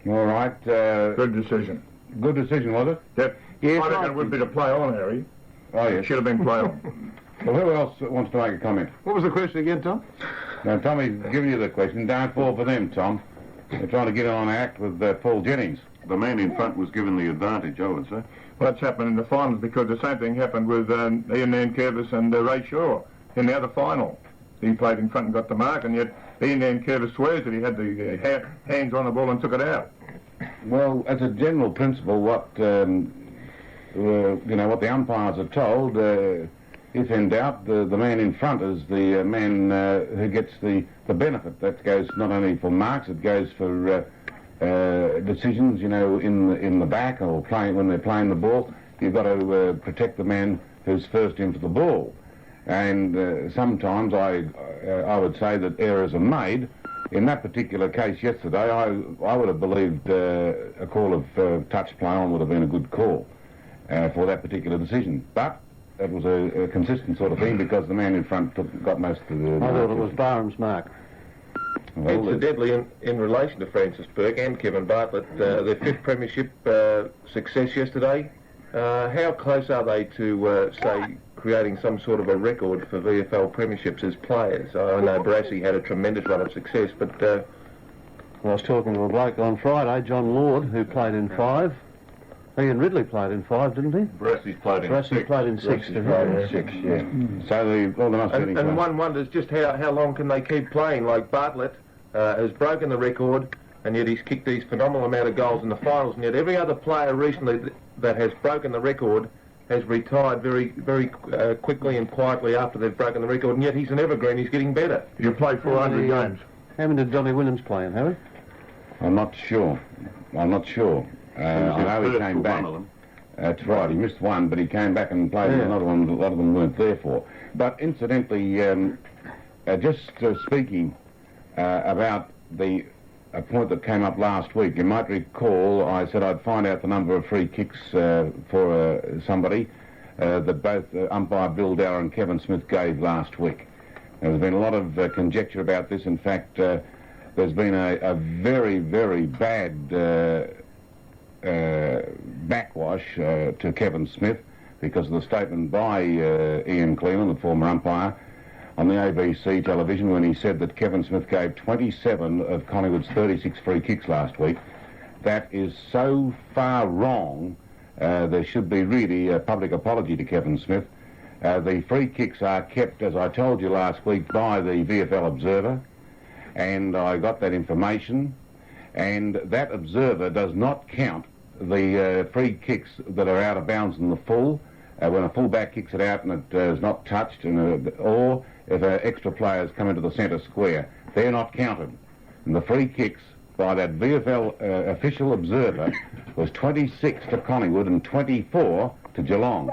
[SPEAKER 3] All right.
[SPEAKER 10] Good decision.
[SPEAKER 3] Good decision, was it?
[SPEAKER 10] Yep.
[SPEAKER 7] Yes,
[SPEAKER 10] I reckon it would be to play on, Harry.
[SPEAKER 3] Oh, yes.
[SPEAKER 10] It should have been play on.
[SPEAKER 3] Well, who else wants to make a comment?
[SPEAKER 8] What was the question again, Tom?
[SPEAKER 3] Now, Tommy's giving you the question. Don't fall for them, Tom. They're trying to get on an act with Paul Jennings.
[SPEAKER 6] The man in front was given the advantage, I would say.
[SPEAKER 10] Well, that's happened in the finals because the same thing happened with Ian Nankervis and Ray Shaw in the other final. He played in front and got the mark, and yet Ian Nankervis swears that he had the hands on the ball and took it out.
[SPEAKER 3] Well, as a general principle, what what the umpires are told, if in doubt, the man in front is the man who gets the benefit. That goes not only for marks, it goes for decisions, in the back or when they're playing the ball. You've got to protect the man who's first into the ball. And sometimes I would say that errors are made. In that particular case yesterday, I would have believed a call of touch play on would have been a good call for that particular decision. But it was a consistent sort of thing because the man in front got most of the...
[SPEAKER 4] I thought it was Barham's mark.
[SPEAKER 5] Well, incidentally, in relation to Francis Burke and Kevin Bartlett, their fifth premiership success yesterday, how close are they to, say, creating some sort of a record for VFL premierships as players? I know Barassi had a tremendous run of success, but...
[SPEAKER 4] I was talking to a bloke on Friday, John Lord, who played in 5. Ian Ridley played in 5, didn't he?
[SPEAKER 6] Brassi's played in 6.
[SPEAKER 4] Brassi's played in 6, didn't he?
[SPEAKER 5] 6, yeah.
[SPEAKER 3] So
[SPEAKER 5] and one wonders just how long can they keep playing? Like Bartlett has broken the record, and yet he's kicked these phenomenal amount of goals in the finals, and yet every other player recently that has broken the record has retired very, very quickly and quietly after they've broken the record, and yet he's an evergreen. He's getting better.
[SPEAKER 10] You played 400 games.
[SPEAKER 4] How many did Donny Williams play in, Harry?
[SPEAKER 3] I'm not sure. I know he came back. That's right. He missed one, but he came back and played another one. A lot of them weren't there for. But incidentally, just speaking about a point that came up last week, you might recall I said I'd find out the number of free kicks for somebody that both umpire Bill Dowler and Kevin Smith gave last week. There's been a lot of conjecture about this. In fact, there's been a very, very bad backwash to Kevin Smith because of the statement by Ian Cleland, the former umpire, on the ABC television when he said that Kevin Smith gave 27 of Collingwood's 36 free kicks last week that is so far wrong. There should be really a public apology to Kevin Smith. The free kicks are kept, as I told you last week, by the VFL Observer, and I got that information, and that Observer does not count the free kicks that are out of bounds in the full, when a fullback kicks it out and it is not touched, or if extra players come into the centre square. They're not counted. And the free kicks by that VFL official Observer was 26 to Collingwood and 24 to Geelong.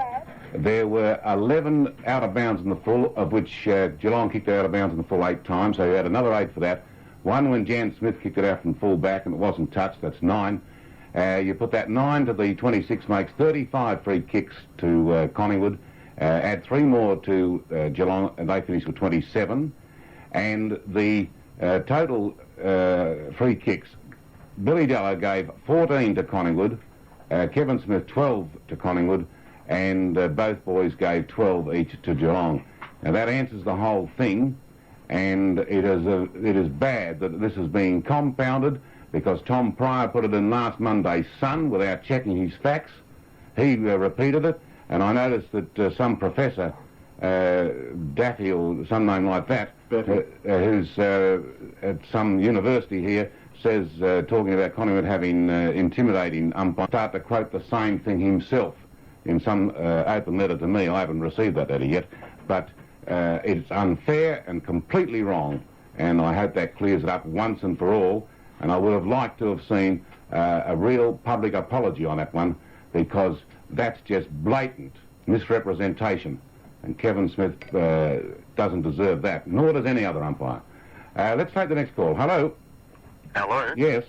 [SPEAKER 3] There were 11 out of bounds in the full, of which Geelong kicked it out of bounds in the full 8 times, so you had another 8 for that. One when Jan Smith kicked it out from full back and it wasn't touched, that's 9. You put that 9 to the 26 makes 35 free kicks to Collingwood. Add 3 more to Geelong and they finished with 27. And the total free kicks, Billy Dello gave 14 to Collingwood, Kevin Smith 12 to Collingwood, and both boys gave 12 each to Geelong. Now that answers the whole thing, and it is bad that this is being compounded because Tom Pryor put it in last Monday's Sun without checking his facts. He repeated it, and I noticed that some professor, Daffy or some name like that, who's at some university here, says, talking about Collingwood having intimidating umpires, start to quote the same thing himself in some open letter to me. I haven't received that letter yet, but it's unfair and completely wrong, and I hope that clears it up once and for all, and I would have liked to have seen a real public apology on that one, because that's just blatant misrepresentation, and Kevin Smith doesn't deserve that, nor does any other umpire. Let's take the next call. Hello?
[SPEAKER 16] Hello?
[SPEAKER 3] Yes?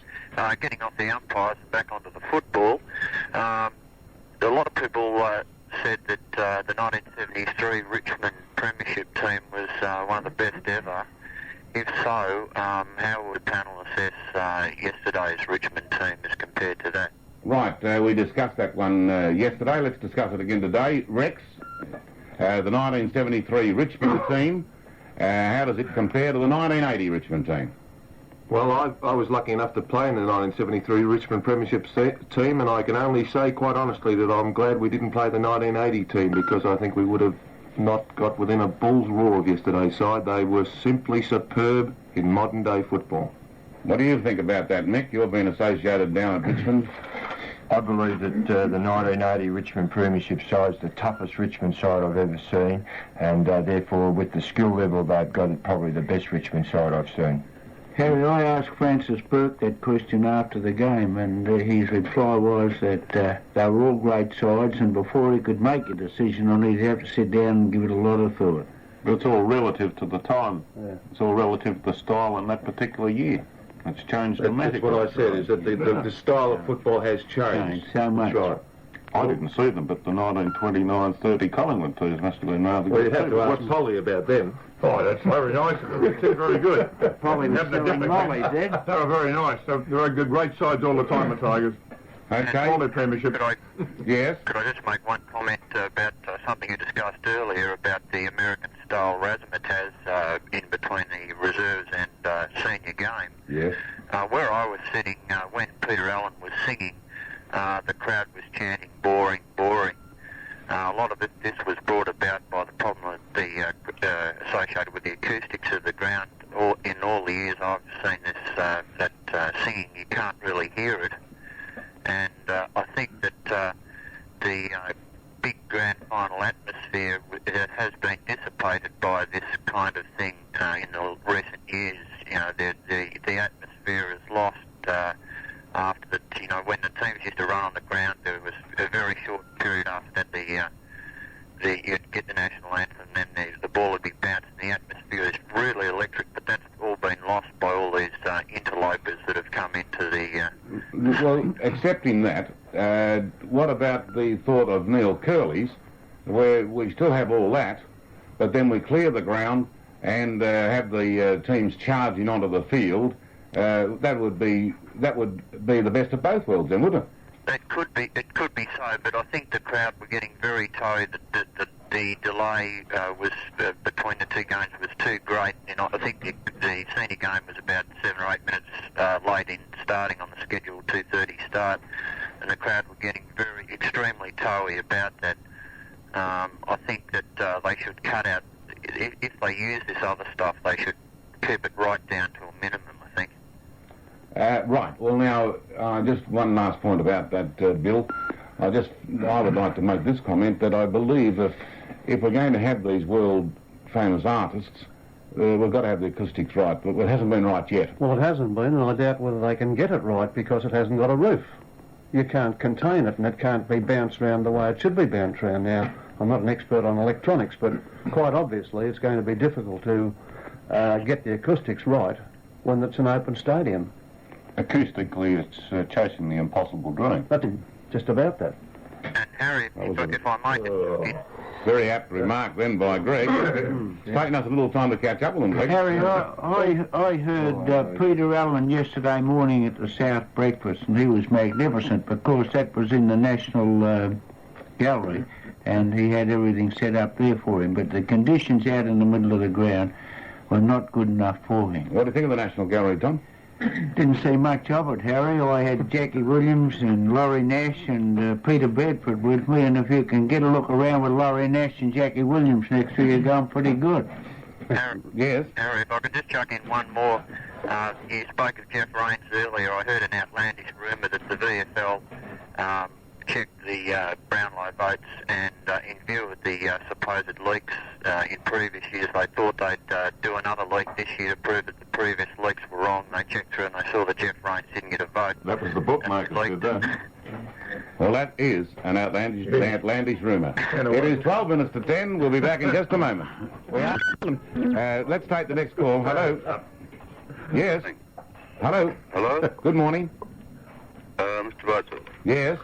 [SPEAKER 16] Getting off the umpires and back onto the football, a lot of people said that the 1973 Richmond Premiership team was one of the best ever. If so, how would the panel assess yesterday's Richmond team as compared to that?
[SPEAKER 3] Right, we discussed that one yesterday. Let's discuss it again today. Rex, the 1973 Richmond team, how does it compare to the 1980 Richmond team?
[SPEAKER 11] Well, I was lucky enough to play in the 1973 Richmond Premiership team, and I can only say quite honestly that I'm glad we didn't play the 1980 team, because I think we would have not got within a bull's roar of yesterday's side. They were simply superb in modern-day football.
[SPEAKER 3] What do you think about that, Mick? You've been associated down at Richmond.
[SPEAKER 5] I believe that the 1980 Richmond Premiership side is the toughest Richmond side I've ever seen, and therefore, with the skill level they've got, it's probably the best Richmond side I've seen.
[SPEAKER 7] Harry, I asked Francis Burke that question after the game, and his reply was that they were all great sides, and before he could make a decision on it, he'd have to sit down and give it a lot of thought.
[SPEAKER 6] But it's all relative to the time. Yeah. It's all relative to the style in that particular year. It's changed dramatically.
[SPEAKER 11] That's what I said, is that the style of football has changed.
[SPEAKER 7] So much.
[SPEAKER 11] That's right.
[SPEAKER 6] I didn't see them, but the 1929-30 Collingwood teams must have been rather good.
[SPEAKER 11] Well, you'd have to ask Polly about them.
[SPEAKER 10] Oh, that's very nice of them. It's very good.
[SPEAKER 7] Probably was selling mollies,
[SPEAKER 10] They were very nice. They were very good, great sides all the time, the Tigers.
[SPEAKER 3] Okay.
[SPEAKER 10] All their premiership.
[SPEAKER 3] Yes?
[SPEAKER 16] Could I just make one comment about something you discussed earlier about the American-style razzmatazz in between the reserves and senior game?
[SPEAKER 3] Yes.
[SPEAKER 16] Where I was sitting, when Peter Allen was singing, the crowd was chanting, boring, boring. A lot of this was brought about by the problem associated with the acoustics of the ground. In all the years I've seen this, that singing, you can't really hear it. And I think that the big grand final atmosphere has been dissipated by this kind of thing in the recent years. You know, the atmosphere is lost after the, you know, when the teams used to run on the ground, there was a very short period after that you'd get the national anthem, and then the ball would be bounced, and the atmosphere is really electric, but that's all been lost by all these interlopers that have come into the...
[SPEAKER 3] Well, accepting that, what about the thought of Neil Curley's, where we still have all that, but then we clear the ground and have the teams charging onto the field? That would be the best of both worlds, then, wouldn't it?
[SPEAKER 16] It could be so, but I think the crowd were getting very tired. The the delay was between the two games was too great. You know, I think the senior game was about 7 or 8 minutes late in starting on the scheduled 2:30 start, and the crowd were getting extremely toey about that. I think that they should cut out, if they use this other stuff, they should keep it right down to a minimum, I think.
[SPEAKER 3] Right. Well, now, just one last point about that, Bill. I would like to make this comment that I believe if we're going to have these world-famous artists, we've got to have the acoustics right, but it hasn't been right yet.
[SPEAKER 4] Well, it hasn't been, and I doubt whether they can get it right because it hasn't got a roof. You can't contain it, and it can't be bounced around the way it should be bounced around. Now, I'm not an expert on electronics, but quite obviously it's going to be difficult to get the acoustics right when it's an open stadium.
[SPEAKER 6] Acoustically, it's chasing the impossible dream.
[SPEAKER 4] That's just about that.
[SPEAKER 16] And Harry, if I might...
[SPEAKER 3] Very apt remark then by Greg. It's taken us a little time to catch up with them, Greg.
[SPEAKER 7] Harry, I heard Peter Allen yesterday morning at the South Breakfast, and he was magnificent because that was in the National Gallery, and he had everything set up there for him. But the conditions out in the middle of the ground were not good enough for him.
[SPEAKER 3] What do you think of the National Gallery, Tom?
[SPEAKER 7] Didn't see much of it, Harry. I had Jackie Williams and Laurie Nash and Peter Bedford with me, and if you can get a look around with Laurie Nash and Jackie Williams next to you, you're going pretty good.
[SPEAKER 3] Yes?
[SPEAKER 16] Harry, if I could just chuck in one more. You spoke of Jeff Raines earlier. I heard an outlandish rumour that the VFL checked the Brownlow votes, and in view of the supposed leaks in previous years, they thought they'd do another leak this year to prove that the previous leaks were wrong. They checked through and they saw that Jeff Raines didn't get a vote.
[SPEAKER 6] That was the bookmakers did that.
[SPEAKER 3] Well, that is an outlandish rumour. It is 12 minutes to 10. We'll be back in just a moment. Let's take the next call. Hello. Yes. Hello.
[SPEAKER 17] Hello.
[SPEAKER 3] Good morning.
[SPEAKER 17] Mr. Bartlett.
[SPEAKER 3] Yes.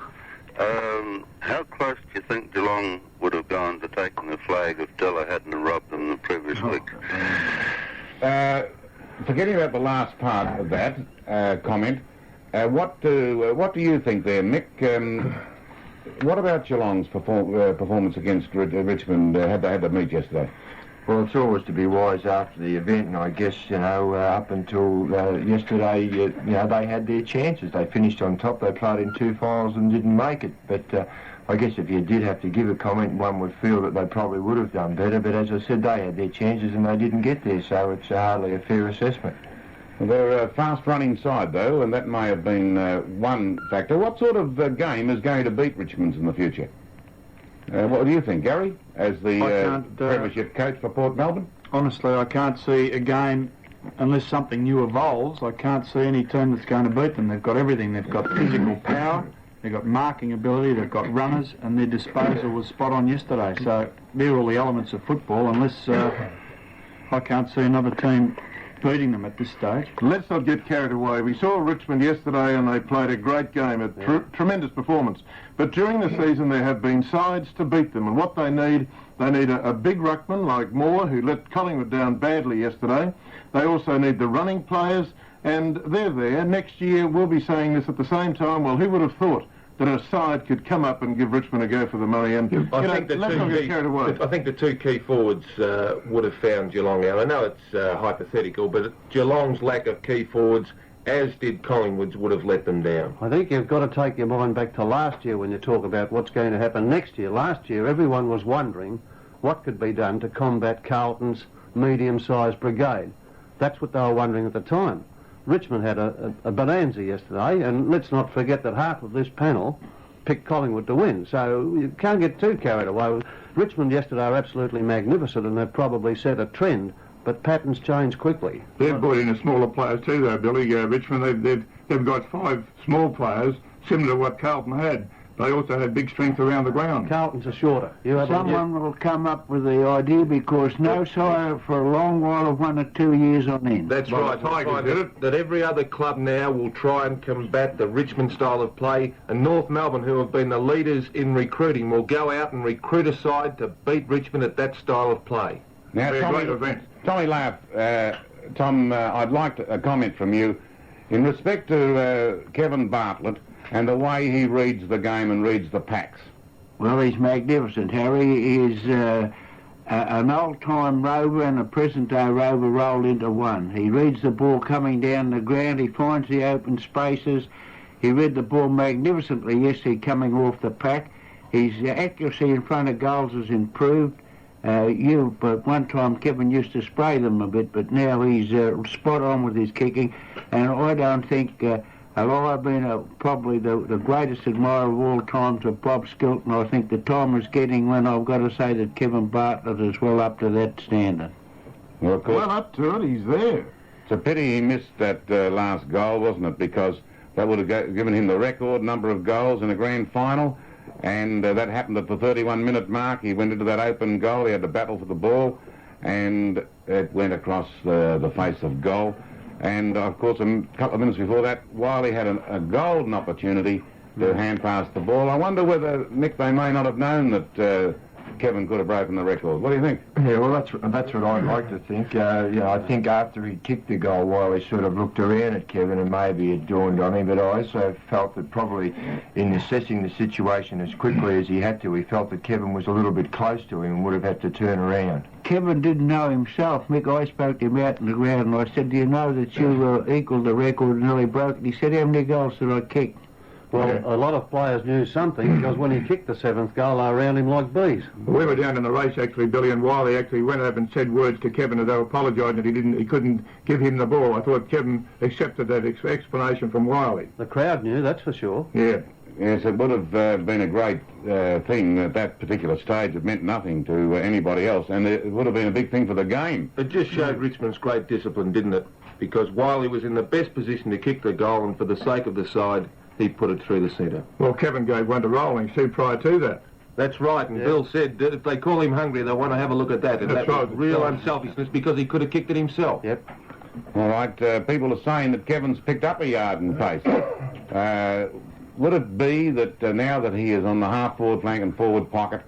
[SPEAKER 17] How close do you think Geelong would have gone to taking the flag if Della hadn't robbed them the previous week?
[SPEAKER 3] Forgetting about the last part of that comment, what do you think there, Mick? What about Geelong's performance against Richmond? Had they had to meet yesterday?
[SPEAKER 5] Well, it's always to be wise after the event, and I guess, up until yesterday, they had their chances. They finished on top, they played in 2 finals and didn't make it. But I guess if you did have to give a comment, one would feel that they probably would have done better. But as I said, they had their chances and they didn't get there, so it's hardly a fair assessment.
[SPEAKER 3] Well, they're a fast-running side, though, and that may have been one factor. What sort of game is going to beat Richmond's in the future? What do you think, Gary, as the Premiership coach for Port Melbourne?
[SPEAKER 9] Honestly, I can't see a game, unless something new evolves, I can't see any team that's going to beat them. They've got everything. They've got physical power, they've got marking ability, they've got runners, and their disposal was spot on yesterday. So they're all the elements of football, unless I can't see another team beating them at this stage.
[SPEAKER 8] Let's not get carried away. We saw Richmond yesterday and they played a great game, a tremendous performance. But during the season there have been sides to beat them, and what they need a big ruckman like Moore, who let Collingwood down badly yesterday. They also need the running players, and they're there. Next year we'll be saying this at the same time. Well, who would have thought that a side could come up and give Richmond a go for the money? And let's not get carried away.
[SPEAKER 11] I think the two key forwards would have found Geelong out. I know it's hypothetical, but Geelong's lack of key forwards, as did Collingwood's, would have let them down.
[SPEAKER 4] I think you've got to take your mind back to last year when you talk about what's going to happen next year. Last year everyone was wondering what could be done to combat Carlton's medium-sized brigade. That's what they were wondering at the time. Richmond had a bonanza yesterday, and let's not forget that half of this panel picked Collingwood to win, so you can't get too carried away. Richmond yesterday are absolutely magnificent, and they've probably set a trend, but patterns change quickly.
[SPEAKER 10] They've brought in a smaller players too, though, Billy. Richmond, they've got 5 small players, similar to what Carlton had. They also had big strength around the ground.
[SPEAKER 4] Carlton's are shorter.
[SPEAKER 7] Someone will come up with the idea, because no side for a long while of 1 or 2 years on end.
[SPEAKER 11] That's right. I find that every other club now will try and combat the Richmond style of play, and North Melbourne, who have been the leaders in recruiting, will go out and recruit a side to beat Richmond at that style of play.
[SPEAKER 3] Now, Tommy Laugh, Tom, I'd like a comment from you in respect to Kevin Bartlett and the way he reads the game and reads the packs.
[SPEAKER 7] Well, he's magnificent, Harry. He's an old-time rover and a present-day rover rolled into one. He reads the ball coming down the ground. He finds the open spaces. He read the ball magnificently yesterday coming off the pack. His accuracy in front of goals has improved. But one time Kevin used to spray them a bit, but now he's spot on with his kicking. And I don't think... I've been probably the greatest admirer of all times of Bob Skilton. I think the time is getting when I've got to say that Kevin Bartlett is well up to that standard.
[SPEAKER 10] Well, of course, well up to it, he's there. It's a pity he missed that last goal, wasn't it? Because that would have given him the record number of goals in a grand final. And that happened at the 31-minute mark. He went into that open goal. He had to battle for the ball. And it went across the face of goal. And, of course, a couple of minutes before that, Wiley had a golden opportunity to hand pass the ball. I wonder whether, Nick, they may not have known that Kevin could have broken the record. What do you think?
[SPEAKER 5] Yeah, well, that's what I'd like to think. I think after he kicked the goal, Wiley sort of looked around at Kevin and maybe it dawned on him, but I also felt that probably in assessing the situation as quickly as he had to, he felt that Kevin was a little bit close to him and would have had to turn around.
[SPEAKER 7] Kevin didn't know himself. Mick, I spoke to him out in the ground and I said, do you know that you equalled the record and nearly broke it? He said, how many goals did I kick?
[SPEAKER 18] Well, a lot of players knew something because when he kicked the 7th goal, they were around him like bees.
[SPEAKER 10] We were down in the race, actually, Billy, and Wiley actually went up and said words to Kevin as they were apologising that he couldn't give him the ball. I thought Kevin accepted that explanation from Wiley.
[SPEAKER 18] The crowd knew, that's for sure.
[SPEAKER 10] Yeah.
[SPEAKER 3] Yes, it would have been a great thing at that particular stage. It meant nothing to anybody else, and it would have been a big thing for the game.
[SPEAKER 11] It just showed Richmond's great discipline, didn't it? Because Wiley was in the best position to kick the goal, and for the sake of the side, he put it through the centre.
[SPEAKER 10] Well, Kevin gave one to Rolling, too, prior to that.
[SPEAKER 11] That's right, and Bill said that if they call him hungry, they want to have a look at that. And that was real unselfishness because he could have kicked it himself.
[SPEAKER 18] Yep.
[SPEAKER 3] All right, people are saying that Kevin's picked up a yard in pace. Would it be that now that he is on the half-forward flank and forward pocket,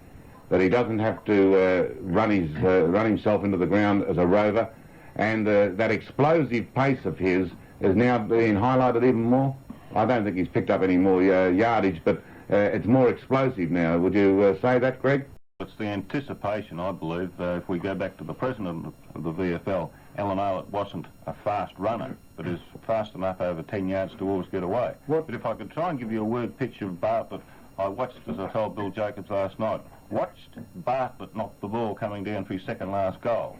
[SPEAKER 3] that he doesn't have to run himself into the ground as a rover, and that explosive pace of his is now being highlighted even more? I don't think he's picked up any more yardage, but it's more explosive now. Would you say that, Greg?
[SPEAKER 6] It's the anticipation, I believe. If we go back to the president of the VFL, Alan Owlett wasn't a fast runner, but is fast enough over 10 yards to always get away. But if I could try and give you a word picture of Bartlett, I watched, as I told Bill Jacobs last night, watched Bartlett knock the ball coming down for his second last goal.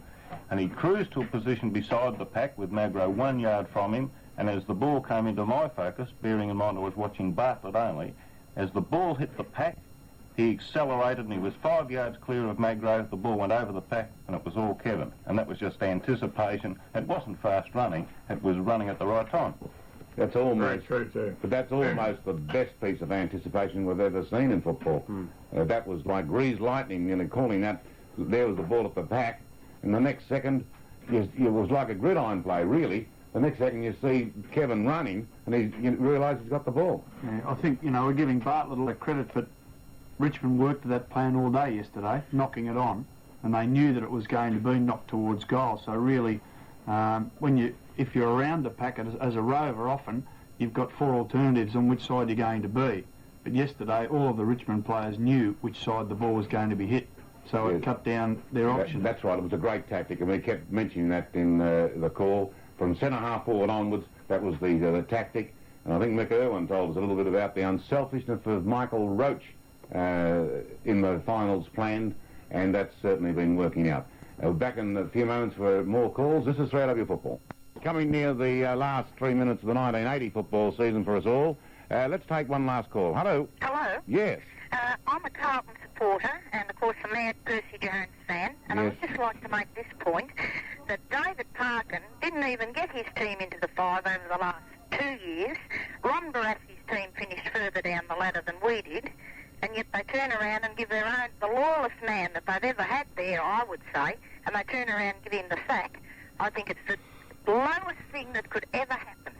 [SPEAKER 6] And he cruised to a position beside the pack with Magro 1 yard from him, and as the ball came into my focus, bearing in mind I was watching Bartlett only, as the ball hit the pack, he accelerated and he was 5 yards clear of Magro. The ball went over the pack and it was all Kevin. And that was just anticipation. It wasn't fast running, it was running at the right time.
[SPEAKER 3] That's almost,
[SPEAKER 10] very true, too.
[SPEAKER 3] But that's almost the best piece of anticipation we've ever seen in football. That was like greased lightning, calling that, there was the ball at the pack, and the next second, it was like a gridiron play, really. The next second you see Kevin running, and you realise he's got the ball.
[SPEAKER 9] Yeah, I think, we're giving Bartlett a lot of credit for Richmond worked to that plan all day yesterday, knocking it on, and they knew that it was going to be knocked towards goal. So really, if you're around the pack as a rover, often you've got 4 alternatives on which side you're going to be. But yesterday, all of the Richmond players knew which side the ball was going to be hit, so it cut down their options.
[SPEAKER 3] That's right. It was a great tactic, and we kept mentioning that in the call. From centre half forward onwards, that was the tactic. And I think Mick Irwin told us a little bit about the unselfishness of Michael Roach in the finals planned, and that's certainly been working out. Back in a few moments for more calls. This is 3AW Football. Coming near the last 3 minutes of the 1980 football season for us all. Let's take one last call. Hello.
[SPEAKER 19] Hello.
[SPEAKER 3] Yes.
[SPEAKER 19] I'm a Carlton supporter and, of course, a mad Percy Jones fan, and I would just like to make this point, that David Parkin didn't even get his team into the 5 over the last 2 years. Ron Barassi's team finished further down the ladder than we did, and yet they turn around and give the lawless man that they've ever had there, I would say, and they turn around and give him the sack. I think it's the lowest thing that could ever happen.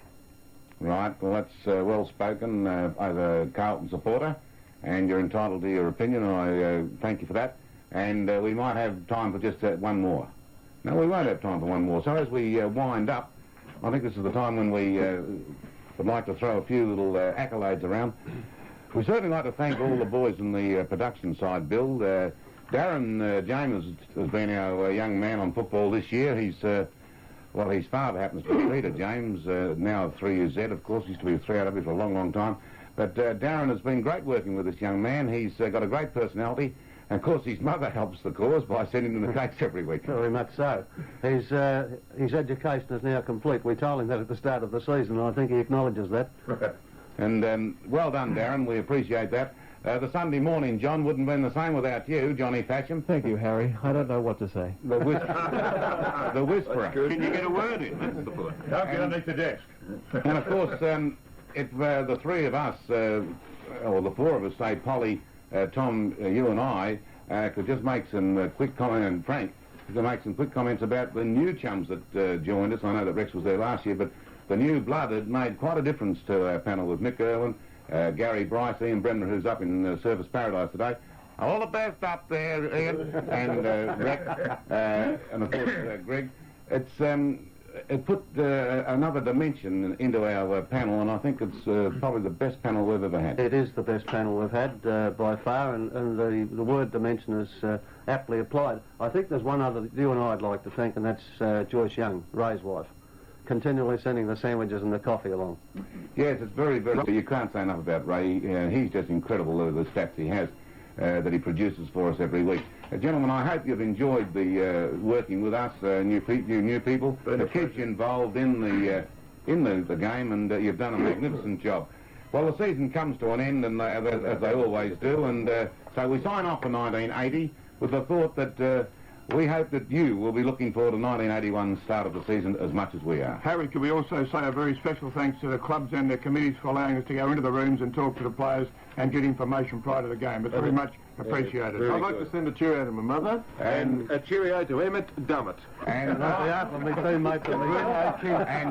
[SPEAKER 3] Right, well, that's well spoken as a Carlton supporter, and you're entitled to your opinion, and I thank you for that. And we might have time for just one more. No, we won't have time for one more. So as we wind up, I think this is the time when we would like to throw a few little accolades around. We certainly like to thank all the boys in the production side, Bill. Darren James has been our young man on football this year. He's, well, his father happens to be Peter James, now 3UZ, of course. He used to be a 3RW for a long, long time. But Darren has been great working with this young man. He's got a great personality. And, of course, his mother helps the cause by sending him the cakes every week.
[SPEAKER 18] Very much so. His education is now complete. We told him that at the start of the season, and I think he acknowledges that.
[SPEAKER 3] And well done, Darren. We appreciate that. The Sunday morning, John, wouldn't have been the same without you, Johnny Thatcham.
[SPEAKER 2] Thank you, Harry. I don't know what to say.
[SPEAKER 3] The whisperer.
[SPEAKER 6] Can you get a word in? That's the point.
[SPEAKER 10] Don't get underneath the desk.
[SPEAKER 3] And, of course, if the three of us, or the four of us, say Polly, Tom, you and I, could just make some quick comment, and Frank could make some quick comments about the new chums that joined us. I know that Rex was there last year, but the new blood had made quite a difference to our panel with Mick Irwin, Gary Bryce, Ian Bremner, who's up in Surface Paradise today. All the best up there, Ian, and Rex, and of course Greg. It put another dimension into our panel, and I think it's probably the best panel we've ever had.
[SPEAKER 18] It is the best panel we've had by far, and the word dimension is aptly applied. I think there's one other that you and I'd like to thank, and that's Joyce Young, Ray's wife, continually sending the sandwiches and the coffee along.
[SPEAKER 3] Yes, it's very, very... You can't say enough about Ray. He's just incredible, the stats he has that he produces for us every week. Gentlemen, I hope you've enjoyed the working with us, new people. It keeps you involved in the game, and you've done a magnificent job. Well, the season comes to an end, and as they always do, and so we sign off for 1980 with the thought that we hope that you will be looking forward to 1981 start of the season as much as we are.
[SPEAKER 10] Harry, could we also say a very special thanks to the clubs and their committees for allowing us to go into the rooms and talk to the players and get information prior to the game. It's very much appreciated.
[SPEAKER 8] I'd like to send a cheerio to my mother.
[SPEAKER 10] And
[SPEAKER 8] a cheerio to Emmett Dummett.
[SPEAKER 3] And and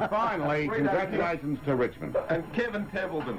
[SPEAKER 3] finally, congratulations to Richmond.
[SPEAKER 8] And Kevin Templeton.